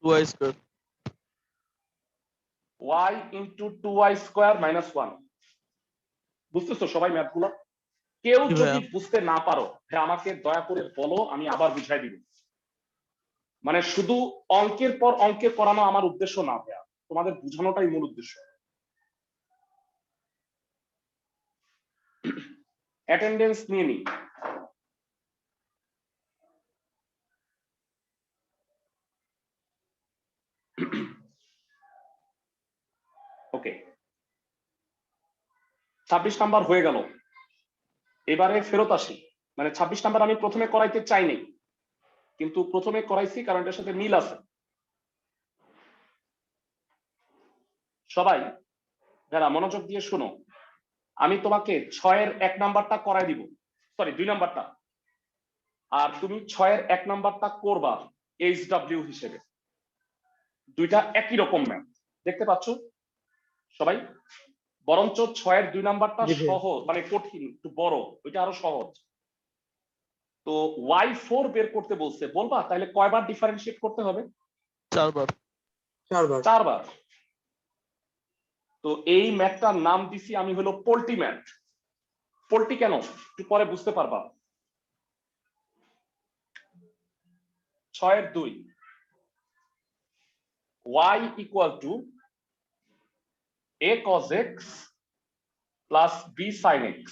2y square.
y into 2y square minus 1। বুঝতেছো সবাই ম্যাথগুলো? কেউ
জি
যদি
ভাইয়া।
বুঝতে না পারো আমাকে দয়া করে বলো, আমি আবার বুঝাই দিব। মানে শুধু অঙ্কের পর অঙ্কের করানো আমার উদ্দেশ্য না ভাইয়া, তোমাদের বোঝানোটাই মূল উদ্দেশ্য। অ্যাটেন্ডেন্স নিয়ে নি। ওকে, 26 নাম্বার হয়ে গেল। এবারে ফেরত আসি, মানে 26 নাম্বার আমি প্রথমে করাইতে চাইনি, কিন্তু প্রথমে করাইছি কারণ এটার সাথে মিল আছে। সবাই যারা মনোযোগ দিয়ে শোনো, আমি তোমাকে 6-এর 1 নাম্বারটা করাই দিব, সরি 2 নাম্বারটা, আর তুমি 6-এর 1 নাম্বারটা করবা HW হিসেবে। দুইটা একই রকম ম্যাথ, দেখতে পাচ্ছ সবাই? বরঞ্চ 6-এর 2 নাম্বারটা সহজ, মানে কঠিন, একটু বড়, ওইটা আরো সহজ। তো Y4 বের করতে বলছে, বলবা তাহলে কয়বার ডিফারেন্সিয়েট করতে হবে?
4 বার।
4 বার। তো এই ম্যাথটার নাম দিছি আমি হলো পোল্টি ম্যাথ। পোল্টি কেন একটু পরে বুঝতে পারবা। 6-এর 2 y equal two a cos x plus b sin x।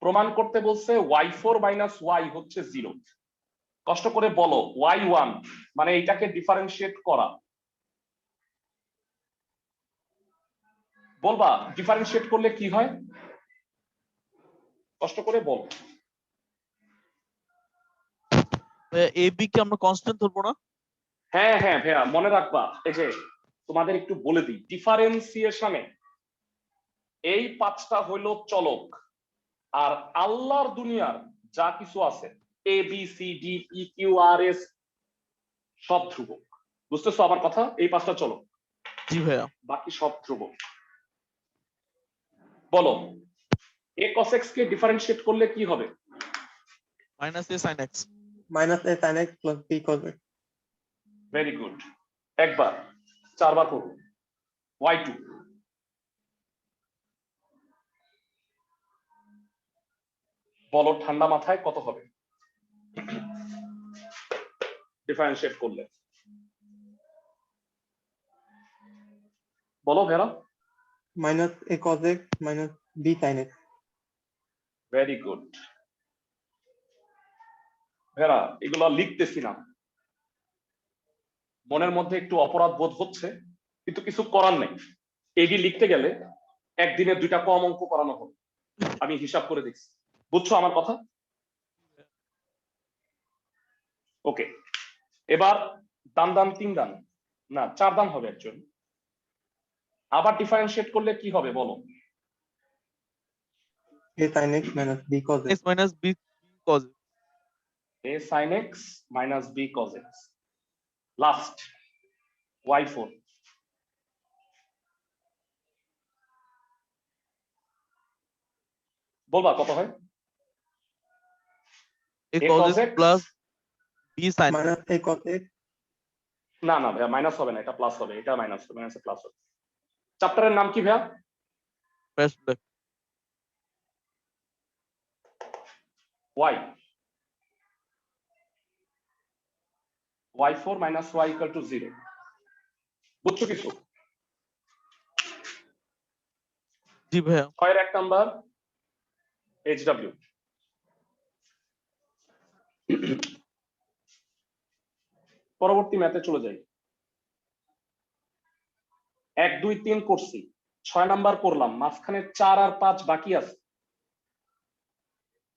প্রমাণ করতে বলছে y4 মাইনাস y হচ্ছে 0। কষ্ট করে বলো y1 মানে এটাকে ডিফারেন্সিয়েট করা। বলবা ডিফারেন্সিয়েট করলে কি হয়, কষ্ট করে বলো।
এ বি কে আমরা কনস্ট্যান্ট ধরবো না?
হ্যাঁ হ্যাঁ ভাইয়া, মনে রাখবা। এই যে তোমাদের একটু বলে দিই, ডিফারেন্সিয়েশনে এই 5টা হইল চলক, আর আল্লাহর দুনিয়ার যা কিছু আছে a b c d e q r s সব ধ্রুবক। বুঝতেছো আমার কথা? এই 5টা চলক,
জি ভাইয়া।
বাকি সব ধ্রুবক। বলো a cos x কে ডিফারেন্সিয়েট করলে কি হবে?
Minus a sine x.
minus a sin x plus b cos x.
Very good. একবার 4 বার করব। y2 বলো ঠান্ডা মাথায় কত হবে ডিফারেন্সিয়েট করলে? বলো ভেরা।
Minus a cos x minus b sin x.
Very good ভেরা, এগুলো লিখতেছি না, মনের মধ্যে একটু অপরাধ বোধ হচ্ছে, কিন্তু কিছু করার নেই। এডি লিখতে গেলে একদিনে 2টা কম অঙ্ক করানো হবে, আমি হিসাব করে দেখছি। বুঝছো আমার কথা? ওকে, এবার দান 3 দান না 4 দান হবে অ্যাকচুয়ালি। আবার ডিফারেন্সিয়েট করলে কি হবে বলো?
a sin x minus b cos x.
X minus b cos.
a sin x minus b cos x last y4। বলবা কত হয়?
A
a
cos
cos
x
x
plus b sine.
Minus a cos x.
না না ভাইয়া, minus হবে না, এটা plus হবে, এটা মাইনাস হবে, মাইনাসে প্লাস হবে। চ্যাপ্টারের নাম কি ভাইয়া? y y4 minus y equal to 0। বুঝছো কিছু?
জি ভাইয়া।
6-এর 1 নাম্বার HW। পরবর্তী ম্যাথে চলে যাই। 1 2 3 করছি, 6 নাম্বার করলাম, মাঝখানে 4 আর 5 বাকি আছে।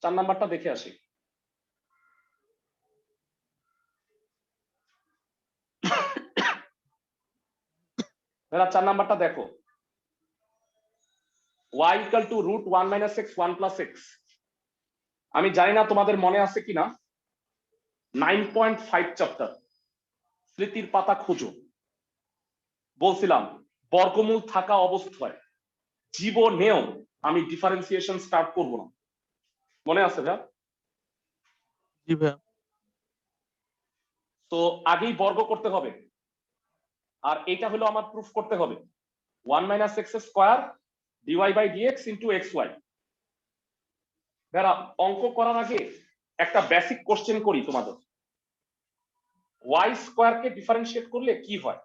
4 নাম্বারটা দেখে আসি। এবার 4 নাম্বারটা দেখো, y equal to root 1 minus x 1 plus x। আমি জানি না তোমাদের মনে আছে কিনা, 9.5 চ্যাপ্টার স্মৃতির পাতা খোঁজো, বলছিলাম বর্গমূল থাকা অবস্থায় জীবনেও আমি ডিফারেন্সিয়েশন স্টার্ট করব না। মনে আছে ভাইয়া?
জি ভাইয়া।
তো আগেই বর্গ করতে হবে, আর এটা হলো আমার প্রুফ করতে হবে 1 minus x square dy by dx into xy। ভাইয়া অঙ্ক করার আগে একটা বেসিক কোশ্চেন করি তোমাদের। ওয়াই স্কোয়ারকে ডিফারেন্সিয়েট করলে কি হয়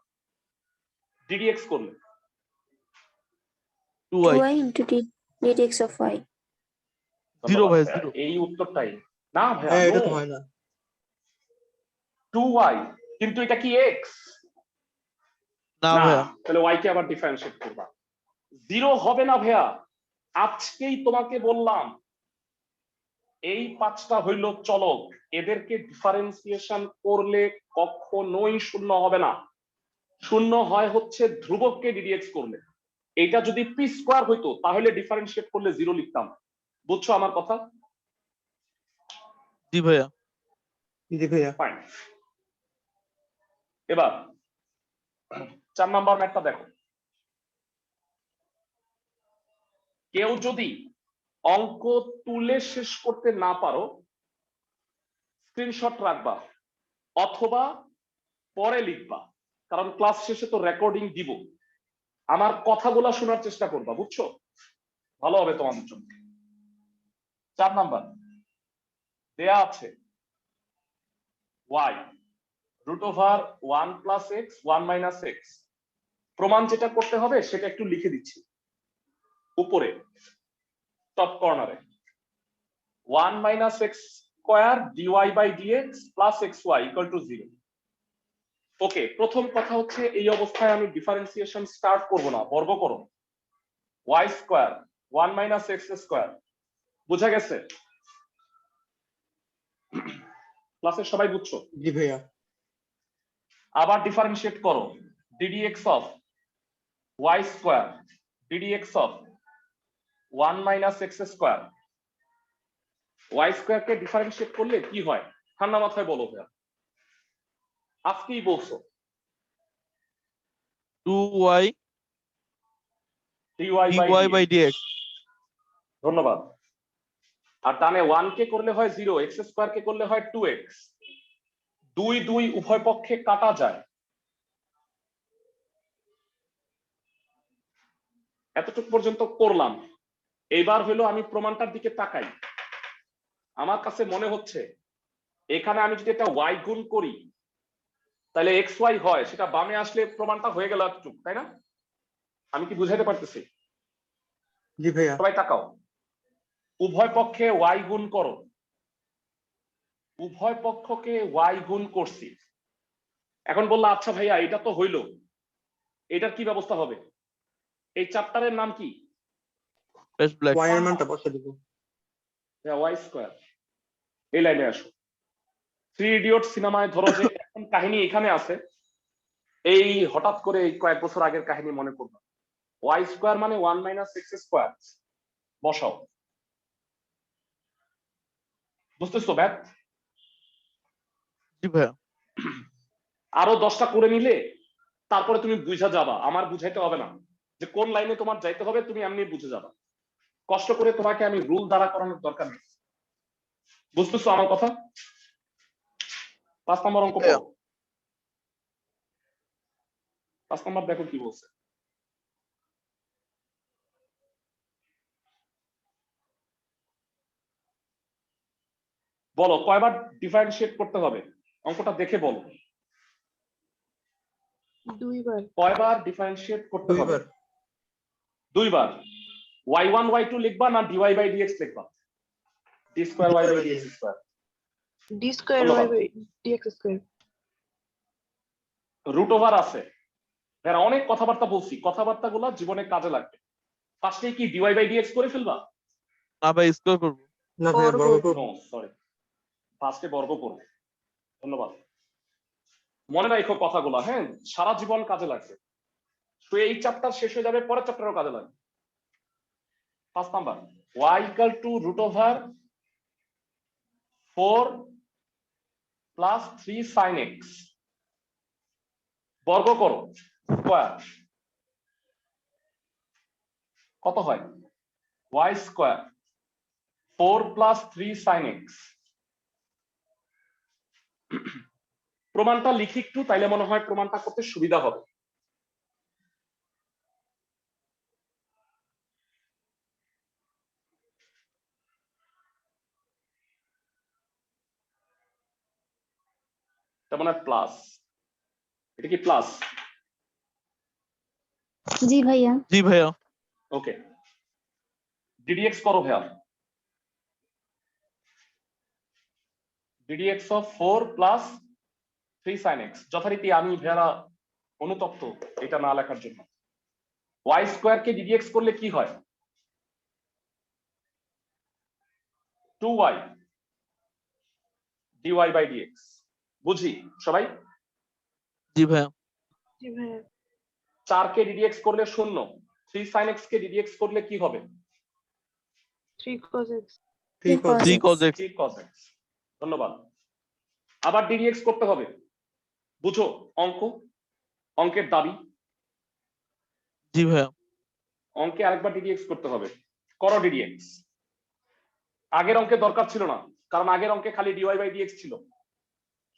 ডিডিএক্স করলে
2y
2y into dx of y.
Zero
ধন্যবাদ
ভাইয়া
ভাইয়া।
জিরো
এই উত্তরটাই না ভাইয়া
হ্যাঁ এটা তো হয় না
2y কিন্তু এটা কি এক্স
না
না
ভাইয়া
তাহলে ওয়াই কে আবার ডিফারেন্সিয়েট করবা জিরো হবে না ভাইয়া আজকেই তোমাকে বললাম এই পাঁচটা হইল চলক এদেরকে ডিফারেন্সিয়েশন করলে কখনোই শূন্য হবে না শূন্য হয় হচ্ছে ধ্রুবককে ডিডিএক্স করলে এটা যদি পি স্কোয়ার হইতো তাহলে ডিফারেন্সিয়েট করলে জিরো লিখতাম বুঝছো আমার কথা
জি ভাইয়া
জি ভাইয়া
ফাইন এবার 4 নাম্বার ম্যাথটা দেখো কেউ যদি অঙ্ক তুলে শেষ করতে না পারো স্ক্রিনশট রাখবা অথবা পরে লিখবা কারণ ক্লাস শেষে তো রেকর্ডিং দিব আমার কথাগুলো শোনার চেষ্টা করবা বুঝছো ভালো হবে তোমাদের জন্য 4 নাম্বার দেয়া আছে y root over 1 plus x 1 minus x প্রমাণ যেটা করতে হবে সেটা একটু লিখে দিচ্ছি উপরে টপ কর্নারে 1 minus x square dy by dx plus x y equal to 0 okay প্রথম কথা হচ্ছে এই অবস্থায় আমি ডিফারেন্সিয়েশন স্টার্ট করব না বর্গ করো y square 1 minus x square বুঝা গেছে ক্লাসের সবাই বুঝছো
জি ভাইয়া
আবার ডিফারেন্সিয়েট করো ddx of y square ddx of 1 minus x square y square K differentiate করলে কি হয় ঠান্ডা মাথায় বলো ভাইয়া আজকেই বলছো
2y
dy
dy by dx
ধন্যবাদ আর ডানে 1 কে করলে হয় 0 এক্স স্কোয়ার কে করলে হয় 2x দুই দুই উভয় পক্ষে কাটা যায় এতটুকু পর্যন্ত করলাম এইবার হলো আমি প্রমাণটার দিকে তাকাই আমার কাছে মনে হচ্ছে এখানে আমি যদি একটা y গুণ করি তাহলে এক্স ওয়াই হয় সেটা বামে আসলে প্রমাণটা হয়ে গেল এতটুকু তাই না আমি কি বুঝাইতে পারতেছি
জি ভাইয়া
সবাই তাকাও উভয় পক্ষে y গুণ করো উভয় পক্ষকে y গুণ করছি এখন বললা আচ্ছা ভাইয়া এটা তো হইলো এটার কি ব্যবস্থা হবে এই চ্যাপ্টারের নাম কি
বেশ ব্ল্যাক
y এর মানটা বসে দিব
ওয়াই স্কোয়ার এই লাইনে আসো থ্রি ইডিয়ট সিনেমায় ধরো যে এখন কাহিনী এখানে আছে এই হঠাৎ করে এই কয়েক বছর আগের কাহিনী মনে করবো ওয়াই স্কোয়ার মানে 1 মাইনাস এক্স স্কোয়ার বসাও বুঝতেছো ম্যাথ
জি ভাইয়া
আরো 10টা করে নিলে তারপরে তুমি বুঝা যাবা আমার বুঝাইতে হবে না যে কোন লাইনে তোমার যাইতে হবে তুমি এমনি বুঝে যাবা কষ্ট করে তোমাকে আমি রুল দ্বারা করানোর দরকার নেই বুঝতেছো আমার কথা 5 নম্বর অঙ্ক পড়ো 5 নম্বর দেখো কি বলছে বলো কয়বার ডিফারেন্সিয়েট করতে হবে অঙ্কটা দেখে বলো
দুইবার
কয়বার ডিফারেন্সিয়েট করতে হবে
দুইবার
দুইবার y1 y2 লিখবা না dy বাই dx লিখবা d square y by dx square
d square y by dx square
root over আছে এরা অনেক কথাবার্তা বলছি কথাবার্তাগুলো জীবনে কাজে লাগবে ফার্স্টে কি dy বাই dx করে ফেলবা
না ভাই স্কোর করবো
না ভাইয়া বর্গ করব
নো সরি ফার্স্টে বর্গ করবে ধন্যবাদ মনে রাখো কথাগুলো হ্যাঁ সারা জীবন কাজে লাগবে তো এই চ্যাপ্টার শেষ হয়ে যাবে পরের চ্যাপ্টারও কাজে লাগবে 5 number y equal to root over 4 plus 3 sin x বর্গ করো স্কয়ার কত হয় y square 4 plus 3 sin x প্রমাণটা লিখি একটু তাইলে মনে হয় প্রমাণটা করতে সুবিধা হবে এটা মনে হয় প্লাস, এটা কি প্লাস?
জি ভাইয়া।
জি ভাইয়া।
ওকে, ddx করো ভাইয়া। ddx of 4 plus 3 sin x, যথারীতি আমি ভাইয়ারা অনুতপ্ত এটা না লেখার জন্য। y স্কয়ার কে ddx করলে কি হয়? 2y dy by dx। বুঝি সবাই?
জি ভাইয়া।
জি ভাইয়া
4 কে ddx করলে 0, 3 sin x কে ddx করলে কি হবে?
3 cos x
3 cos
3
x।
cos x।
3 cos x। ধন্যবাদ। আবার ddx করতে হবে, বুঝো অঙ্ক, অঙ্কের দাবি,
জি ভাইয়া।
অঙ্কে আরেকবার ddx করতে হবে। করো ddx। আগের অঙ্কে দরকার ছিল না, কারণ আগের অঙ্কে খালি dy by dx ছিল।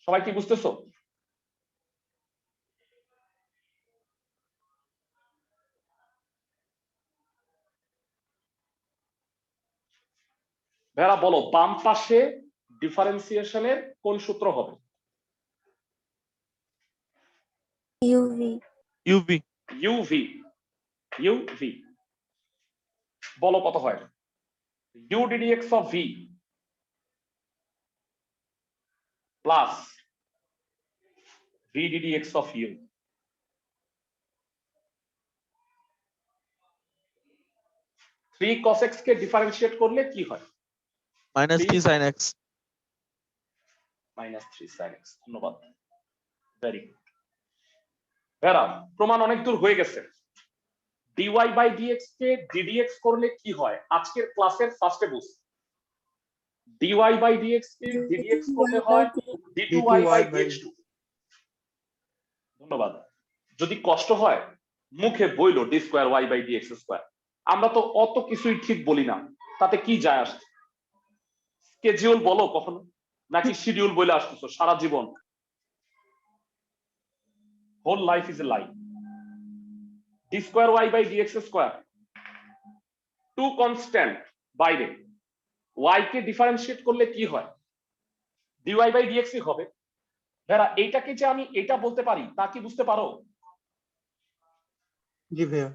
সবাই কি বুঝতেছো? ভাইয়া বলো, বাম পাশে ডিফারেন্সিয়েশনের কোন সূত্র হবে?
UV
UV.
ইউভি। ইউভি বলো কত হয়? u ddx of v plus v ddx of u। Three cos x কে ডিফারেন্সিয়েট করলে কি হয়?
-3 sin x।
-3 sin x। ধন্যবাদ, ভেরি গুড। ভেরা প্রমাণ অনেক দূর হয়ে গেছে। dy by dx কে ddx করলে কি হয়? আজকের ক্লাসের ফার্স্টে বুঝ। dy by dx কে ddx করলে হয় d2y by dx2। ধন্যবাদ। যদি কষ্ট হয় মুখে বইলো d square y by dx square. আমরা তো অত কিছুই ঠিক বলি না, তাতে কি যায় আসে? স্কেজিউল বলো কখনো, নাকি শিডিউল বলে আসতেছো সারা জীবন? Whole life is a lie. d square y by dx square, two constant বাইরে, y কে ডিফারেন্সিয়েট করলে কি হয়? dy by dx ই হবে। ভেরা এইটাকে যে আমি এটা বলতে পারি তা কি বুঝতে পারো?
জি ভাইয়া।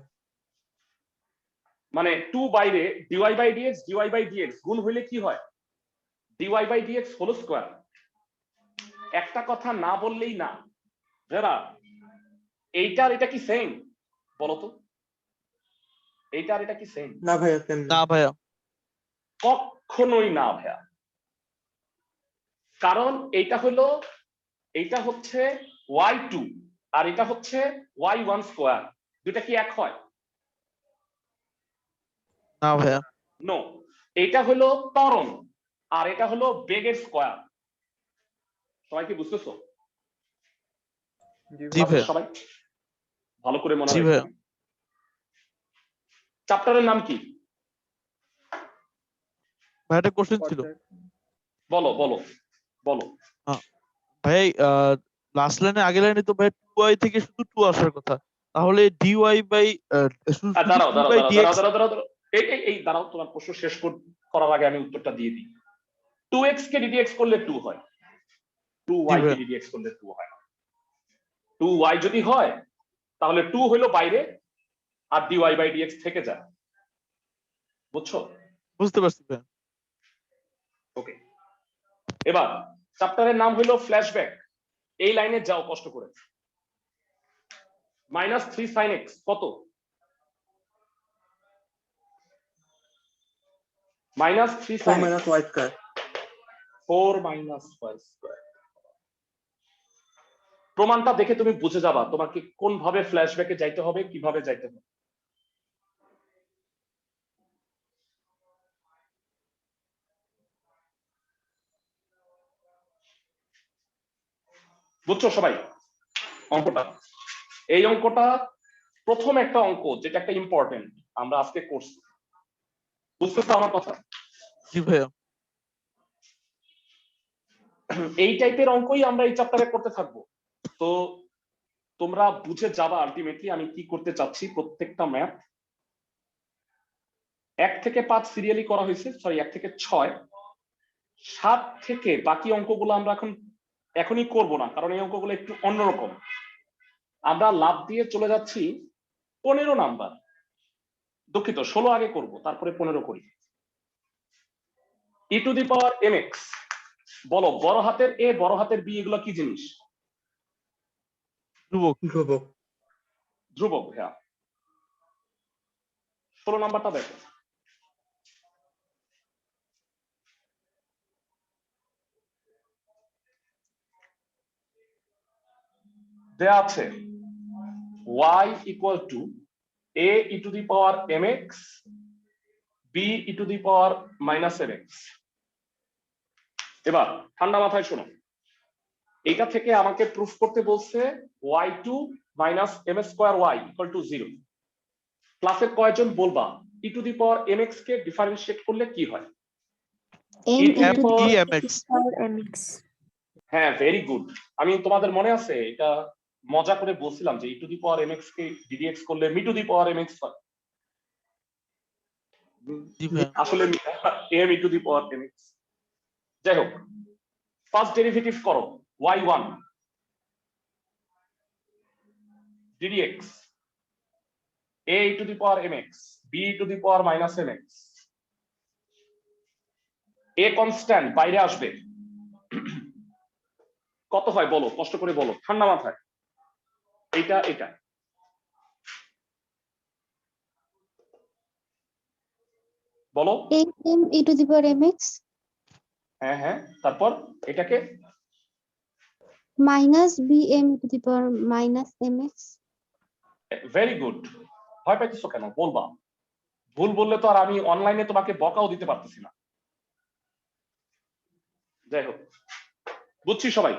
মানে 2 বাইরে dy by dx dy by dx গুণ হইলে কি হয়? dy by dx whole square. একটা কথা না বললেই না। ভেরা এইটার এটা কি সেম? বলো তো, এইটার এটা কি সেম?
না ভাইয়া সেম না।
না ভাইয়া।
কখনোই না ভাইয়া। কারণ এইটা হচ্ছে y2 আর এটা হচ্ছে y1 স্কয়ার, দুইটা কি এক হয়?
না ভাইয়া।
নো, এটা হলো ত্বরণ আর এটা হলো বেগের স্কয়ার। সবাই কি বুঝতেছো?
জি ভাইয়া।
সবাই ভালো করে মনে
জি
রাখবে।
ভাইয়া।
চ্যাপ্টারের নাম কি?
ভাই একটা কোশ্চেন ছিল।
বলো বলো বলো।
ভাই লাস্ট লাইনে আগের লাইনে তো ভাই 2y থেকে শুধু 2 আসার কথা, তাহলে dy বাই শুধু
দাঁড়াও
2
দাঁড়াও
বাই
দাঁড়াও
dx।
দাঁড়াও দাঁড়াও দাঁড়াও, এই দাঁড়াও, তোমার প্রশ্ন শেষ করার আগে আমি উত্তরটা দিয়ে দিই। 2x কে ddx করলে 2 হয়, 2y কে ddx করলে 2 হয় না। 2y যদি হয় তাহলে 2 হলো বাইরে আর dy বাই dx থেকে যায়। বুঝছো?
বুঝতে পারছি ভাই।
ওকে, এবার চ্যাপ্টারের নাম হলো ফ্ল্যাশব্যাক। এই লাইনে যাও কষ্ট করে। -3 sin x কত? -3
4
sin x,
minus y square।
4 minus y square। প্রমাণটা দেখে তুমি বুঝে যাবা তোমাকে কোন ভাবে ফ্ল্যাশব্যাকে যাইতে হবে, কিভাবে যাইতে হবে। বুঝছো সবাই অঙ্কটা? এই অঙ্কটা প্রথম একটা অঙ্ক, যেটা একটা ইম্পর্টেন্ট, আমরা আজকে করছি। বুঝতেছো আমার কথা?
জি ভাইয়া।
এই টাইপের অঙ্কই আমরা এই চ্যাপ্টারে করতে থাকবো। তো তোমরা বুঝে যাবা আলটিমেটলি আমি কি করতে চাচ্ছি। প্রত্যেকটা ম্যাথ 1 থেকে 5 সিরিয়ালি করা হয়েছে, সরি 1 থেকে 6, 7 থেকে বাকি অঙ্কগুলো আমরা এখন এখনই করব না, কারণ এই অঙ্কগুলো একটু অন্যরকম। আমরা লাভ দিয়ে চলে যাচ্ছি 15 নাম্বার, দুঃখিত 16 আগে করব, তারপরে 15 করি। E to the power m x, বলো বড় হাতের এ বড় হাতের বি এগুলো কি জিনিস?
ধ্রুবক।
ধ্রুবক।
ধ্রুবক। হ্যাঁ, 16 নাম্বারটা দেখো। দেয়া আছে y equal two a e to the power mx b e to the power minus mx। এবার ঠান্ডা মাথায় শোনো, এটা থেকে আমাকে প্রুফ করতে বলছে y2 minus m square y equal to 0। ক্লাসের কয়জন বলবা e to the power mx কে ডিফারেন্সিয়েট করলে কি হয়?
m
e to the
into
power
the
mx।
power mx.
হ্যাঁ, ভেরি গুড। আমি তোমাদের মনে আছে এটা মজা করে বলছিলাম যে e to the power mx কে ddx করলে মি টু দি পাওয়ার mx হয়।
জি ভাইয়া।
আসলে m e to the power mx। যাই হোক, ফার্স্ট ডেরিভেটিভ করো y1 ddx a e to the power mx b e to the power minus mx। a constant বাইরে আসবে, কত হয় বলো, কষ্ট করে বলো, ঠান্ডা মাথায়। এটা এটা বলো।
am e to the power mx
হ্যাঁ হ্যাঁ, তারপর এটাকে
minus bm to the power minus mx.
Very good. ভয় পাইতেছো কেন, বলবা। ভুল বললে তো আর আমি অনলাইনে তোমাকে বকাও দিতে পারতেছি না। যাই হোক, বুঝছি সবাই।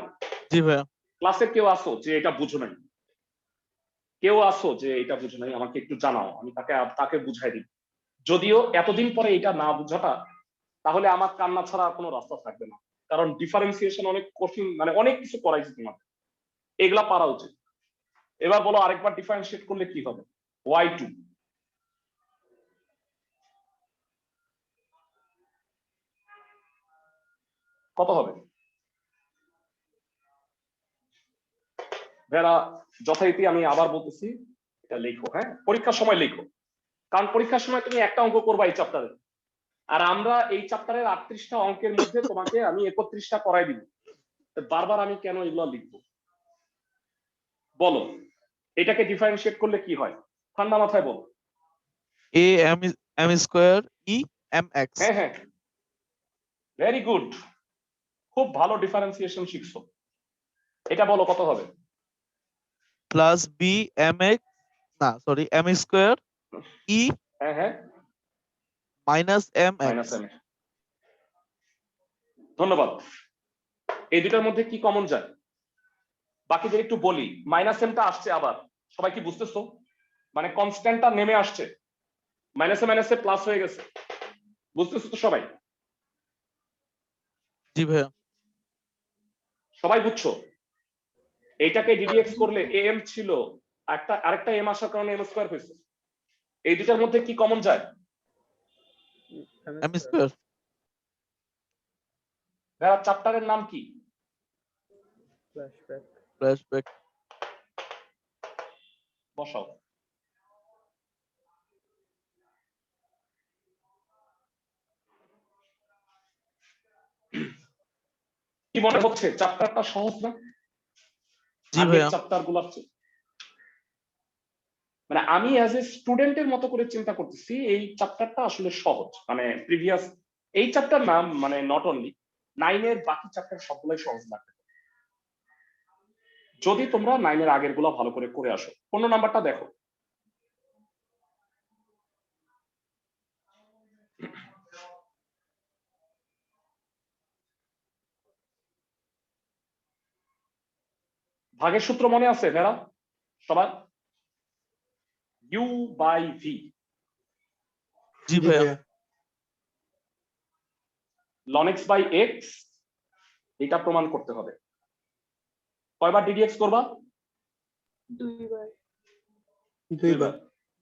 জি ভাইয়া।
ক্লাসে কেউ আসো যে এটা বুঝো নাই? কেউ আসো যে এটা বুঝো নাই, আমাকে একটু জানাও, আমি তাকে বুঝাই দিই। যদিও এতদিন পরে এটা না বুঝাটা, তাহলে আমার কান্না ছাড়া আর কোনো রাস্তা থাকবে না, কারণ ডিফারেন্সিয়েশন অনেক কঠিন, মানে অনেক কিছু করাইছে তোমাকে, এগুলা পারা উচিত। এবার বলো আরেকবার ডিফারেন্সিয়েট করলে কি হবে? y2 কত হবে? ভেরা যথারীতি আমি আবার বলতেছি, এটা লেখো, হ্যাঁ পরীক্ষার সময় লেখো, কারণ পরীক্ষার সময় তুমি একটা অঙ্ক করবা এই চ্যাপ্টারে, আর আমরা এই চ্যাপ্টারের 38টা অঙ্কের মধ্যে তোমাকে আমি 31টা করাই দিব। বারবার আমি কেন এগুলো লিখবো বলো? এটাকে ডিফারেন্সিয়েট করলে কি হয়, ঠান্ডা মাথায় বলো।
a m square e mx।
হ্যাঁ হ্যাঁ, ভেরি গুড, খুব ভালো ডিফারেন্সিয়েশন শিখছো। এটা বলো কত হবে?
প্লাস b mx, না সরি m স্কয়ার e
হ্যাঁ হ্যাঁ,
মাইনাস mx।
Minus M. ধন্যবাদ। এই দুটার মধ্যে কি কমন যায়? বাকিদের একটু বলি, মাইনাস এমটা আসছে আবার, সবাই কি বুঝতেছো? মানে কনস্ট্যান্টটা নেমে আসছে, মাইনাসে মাইনাসে প্লাস হয়ে গেছে, বুঝতেছো তো সবাই?
জি ভাইয়া।
সবাই বুঝছো? এইটাকে ডিডিএক্স করলে এম ছিল, আরেকটা এম আসার কারণে এম স্কয়ার হয়েছে। এই দুটার মধ্যে কি কমন যায়?
m square.
ভাইয়া চ্যাপ্টারের নাম কি?
ফ্ল্যাশব্যাক।
বসাও। কি মনে হচ্ছে চ্যাপ্টারটা সহজ না?
জি
আগের
ভাইয়া।
চ্যাপ্টার গুলো, মানে আমি অ্যাজ এ স্টুডেন্টের মতো করে চিন্তা করতেছি এই চ্যাপ্টারটা আসলে সহজ, মানে প্রিভিয়াস এই চ্যাপ্টার নাম মানে নট অনলি 9 এর বাকি চ্যাপ্টার সবগুলাই সহজ লাগবে যদি তোমরা 9 এর আগের গুলো ভালো করে করে আসো। 15 নাম্বারটা দেখো। ভাগের সূত্র মনে আছে ভেড়া সবার? You by V.
জি ভাইয়া।
লন এক্স বাই এক্স, এটা প্রমাণ করতে হবে। কয়বার ডিডিএক্স করবা?
2 বার।
দুইবার।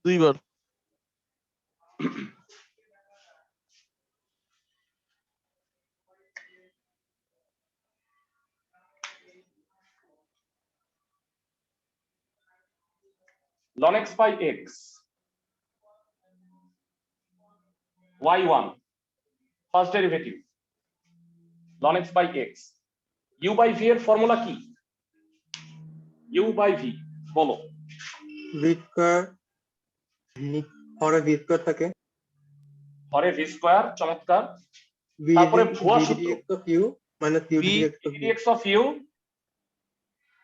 দুইবার।
ln x by x, y1 first derivative ln x by x, u by v এর ফর্মুলা কি? u by v বলো।
ভি স্কয়ার হরে ভি স্কয়ার থাকে
হরে v স্কয়ার, চমৎকার।
ভি
তারপরে ভুয়া সূত্র
dx of u minus u
V
dx of
ddx of u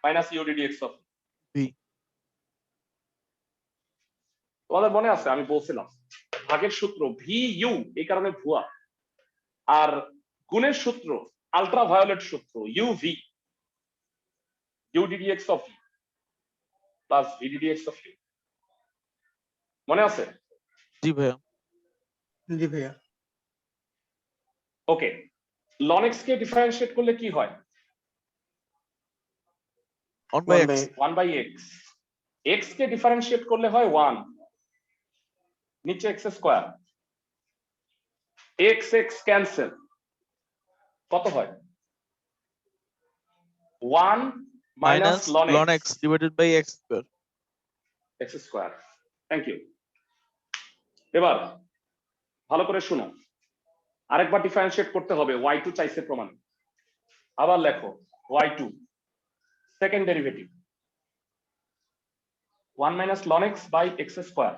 minus u ddx of
V।
তোমাদের মনে আছে আমি বলছিলাম ভাগের সূত্র ভি ইউ, এই কারণে ভুয়া। আর গুণের সূত্র আলট্রা ভায়োলেট সূত্র u v, u ddx of u plus v ddx of u. মনে আছে?
জি ভাইয়া।
জি ভাইয়া।
ওকে, ln x কে ডিফারেন্সিয়েট করলে কি হয়?
1 by
1
x।
1 by x। x কে ডিফারেন্সিয়েট করলে হয় 1, নিচে x square, x x cancel, কত হয়? 1
Minus
minus ln
ln
x
x divided by x square।
x square. Thank you. এবার ভালো করে শুনো, আরেকবার ডিফারেন্সিয়েট করতে হবে, y2 চাইছে প্রমাণ। আবার লেখো y2 second derivative 1 minus ln x by x square.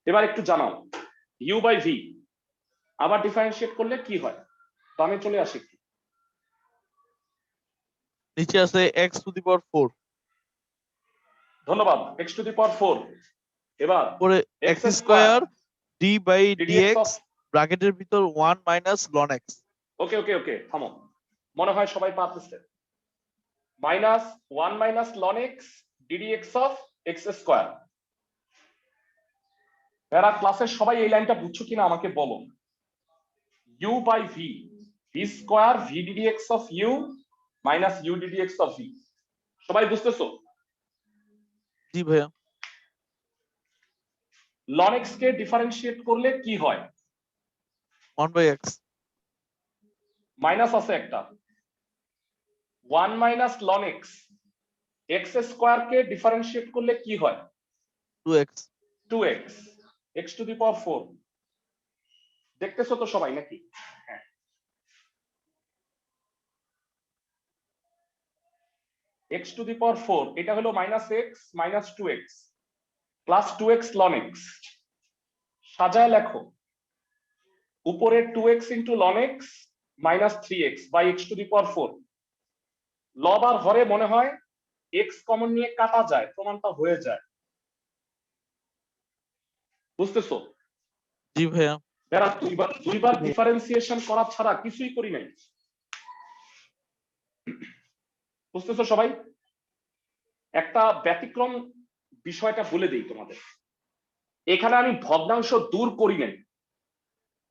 এবার একটু জানাও u by v আবার ডিফারেন্সিয়েট করলে কি হয়? বামে চলে আসে একটু।
নিচে আছে x to the power 4।
ধন্যবাদ, x to the power 4। এবার
পরে x square d by
ddx
dx
of,
ব্র্যাকেটের ভিতর 1 minus ln x।
ওকে ওকে ওকে থামো, মনে হয় সবাই পারতেছে। Minus 1 minus ln x ddx of x square. যারা ক্লাসের সবাই এই লাইনটা বুঝছো কিনা আমাকে বলো। u by v, v square v ddx of u minus u ddx of v, সবাই বুঝতেছো?
জি ভাইয়া।
ln x কে ডিফারেন্সিয়েট করলে কি হয়?
1 by x।
মাইনাস আছে একটা, 1 minus ln x, x square কে ডিফারেন্সিয়েট করলে কি হয়?
2x।
2x, x to the power 4। দেখতেছো তো সবাই নাকি? হ্যাঁ। x to the power 4 এটা হলো minus x minus 2x plus 2x ln x। সাজায় লেখো, উপরে 2x into ln x minus 3x by x to the power 4। লব আর হরে মনে হয় x কমন নিয়ে কাটা যায়, প্রমাণটা হয়ে যায়। বুঝতেছো?
জি ভাইয়া।
যারা দুইবার ডিফারেন্সিয়েশন করা ছাড়া কিছুই করি নাই। বুঝতেছো সবাই? একটা ব্যতিক্রম বিষয়টা বলে দেই তোমাদের, এখানে আমি ভগ্নাংশ দূর করি নাই,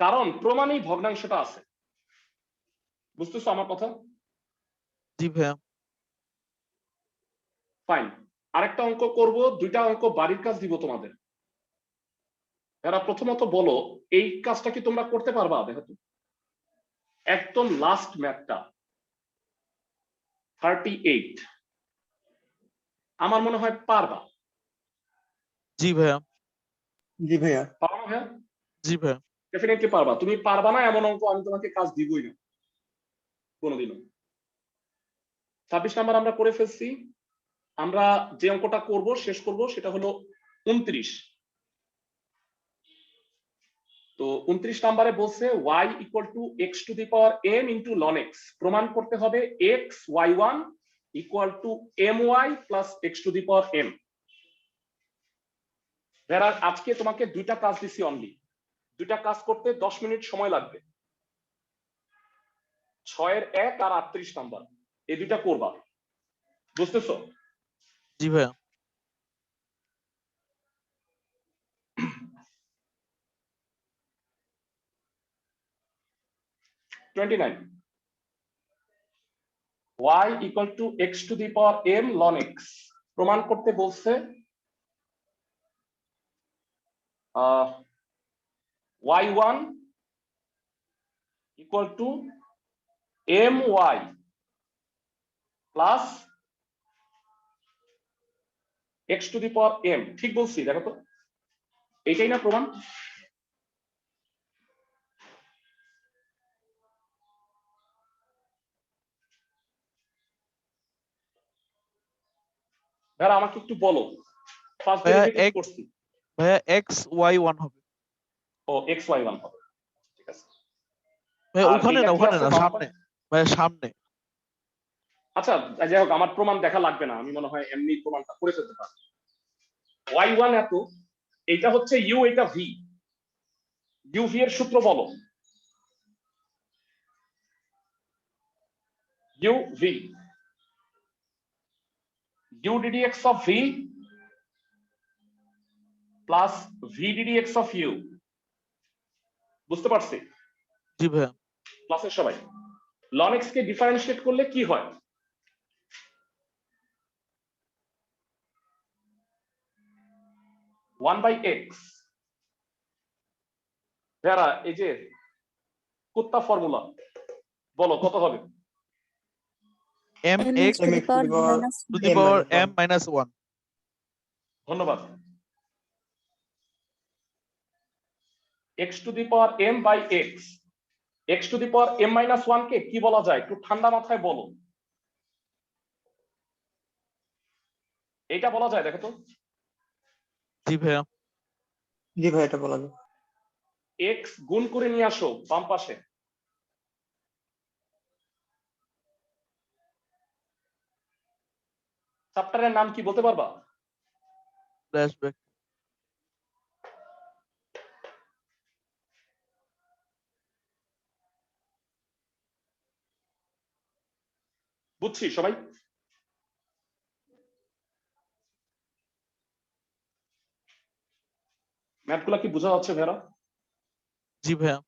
কারণ প্রমাণেই ভগ্নাংশটা আছে। বুঝতেছো আমার কথা?
জি ভাইয়া।
ফাইন, আরেকটা অঙ্ক করব, দুইটা অঙ্ক বাড়ির কাজ দিব তোমাদের। যারা প্রথমত বলো এই কাজটা কি তোমরা করতে পারবা? দেখো তো, একদম লাস্ট ম্যাথটা 38, আমার মনে হয় পারবা।
জি ভাইয়া।
জি ভাইয়া।
পারবা না ভাইয়া?
জি ভাইয়া।
ডেফিনেটলি পারবা। তুমি পারবা না এমন অঙ্ক আমি তোমাকে কাজ দিবই না কোনোদিনও। 26 নাম্বার আমরা করে ফেলছি। আমরা যে অঙ্কটা করব শেষ করব সেটা হলো 29। তো 29 নম্বরে বলছে y equal two x to the power m into ln x, প্রমাণ করতে হবে x y1 equal to my plus x to the power m। যারা আজকে তোমাকে দুইটা কাজ দিছি অনলি, দুইটা কাজ করতে 10 মিনিট সময় লাগবে। 6 এর 1 আর 38 নাম্বার, এই দুইটা করবা। বুঝতেছো?
জি ভাইয়া। y equal two x to the power m ln x, প্রমাণ করতে বলছে y1 equal to my plus
x to the power m, ঠিক বলছি? দেখো তো, এইটাই না প্রমাণ? ভাইয়া আমাকে একটু বলো, ফার্স্ট
ভাইয়া
ডেরিভেটিভ করছি,
ভাইয়া xy1 হবে।
ও xy1 হবে, ঠিক আছে।
ভাইয়া
আর
ওখানে
এটা
না,
কি
ওখানে
আছে
না,
বাম
সামনে।
পাশে?
ভাইয়া সামনে।
আচ্ছা যাই হোক, আমার প্রমাণ দেখা লাগবে না, আমি মনে হয় এমনি প্রমাণটা করে ফেলতে পারি। y1 এত, এটা হচ্ছে u, এটা v, uv এর সূত্র বলো। uv u ddx of v plus v ddx of u, বুঝতে পারছি?
জি ভাইয়া।
ক্লাসের সবাই ln x কে ডিফারেন্সিয়েট করলে কি হয়? One by x. ভেরা, এই যে কুত্তা ফর্মুলা বলো কত হবে?
mx
to the power minus
to the power m minus 1।
ধন্যবাদ। x to the power m by x, x to the power m minus 1 কে কি বলা যায়? একটু ঠান্ডা মাথায় বলো। এটা বলা যায়, দেখো তো।
জি ভাইয়া।
জি ভাই, এটা বলা যায়।
x গুণ করে নিয়ে আসো বাম পাশে। চ্যাপ্টারের নাম কি বলতে পারবা?
ফ্ল্যাশব্যাক।
বুঝছি সবাই? ম্যাথগুলা কি বোঝা যাচ্ছে ভেরা?
জি ভাইয়া।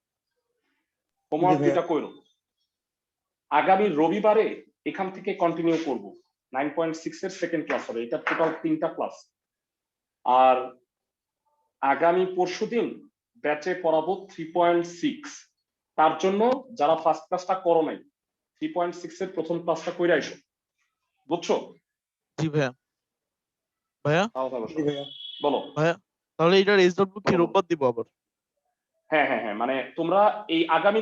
হোমওয়ার্ক
জি ভাইয়া।
দুটা কইরো। আগামী রবিবারে এখান থেকে কন্টিনিউ করব। 9.6 এর সেকেন্ড ক্লাস হবে, এটা টোটাল 3টা ক্লাস। আর আগামী পরশুদিন ব্যাচে পড়াবো 3.6। তার জন্য যারা ফার্স্ট ক্লাসটা করো নাই, 3.6 এর প্রথম ক্লাসটা কইরা আইসো, বুঝছো?
জি ভাইয়া। ভাইয়া
জি ভাইয়া।
বলো।
ভাইয়া, তাহলে এটার রেজাল্ট কি
বলো।
রোববার দিব আবার?
হ্যাঁ হ্যাঁ হ্যাঁ, মানে তোমরা এই আগামী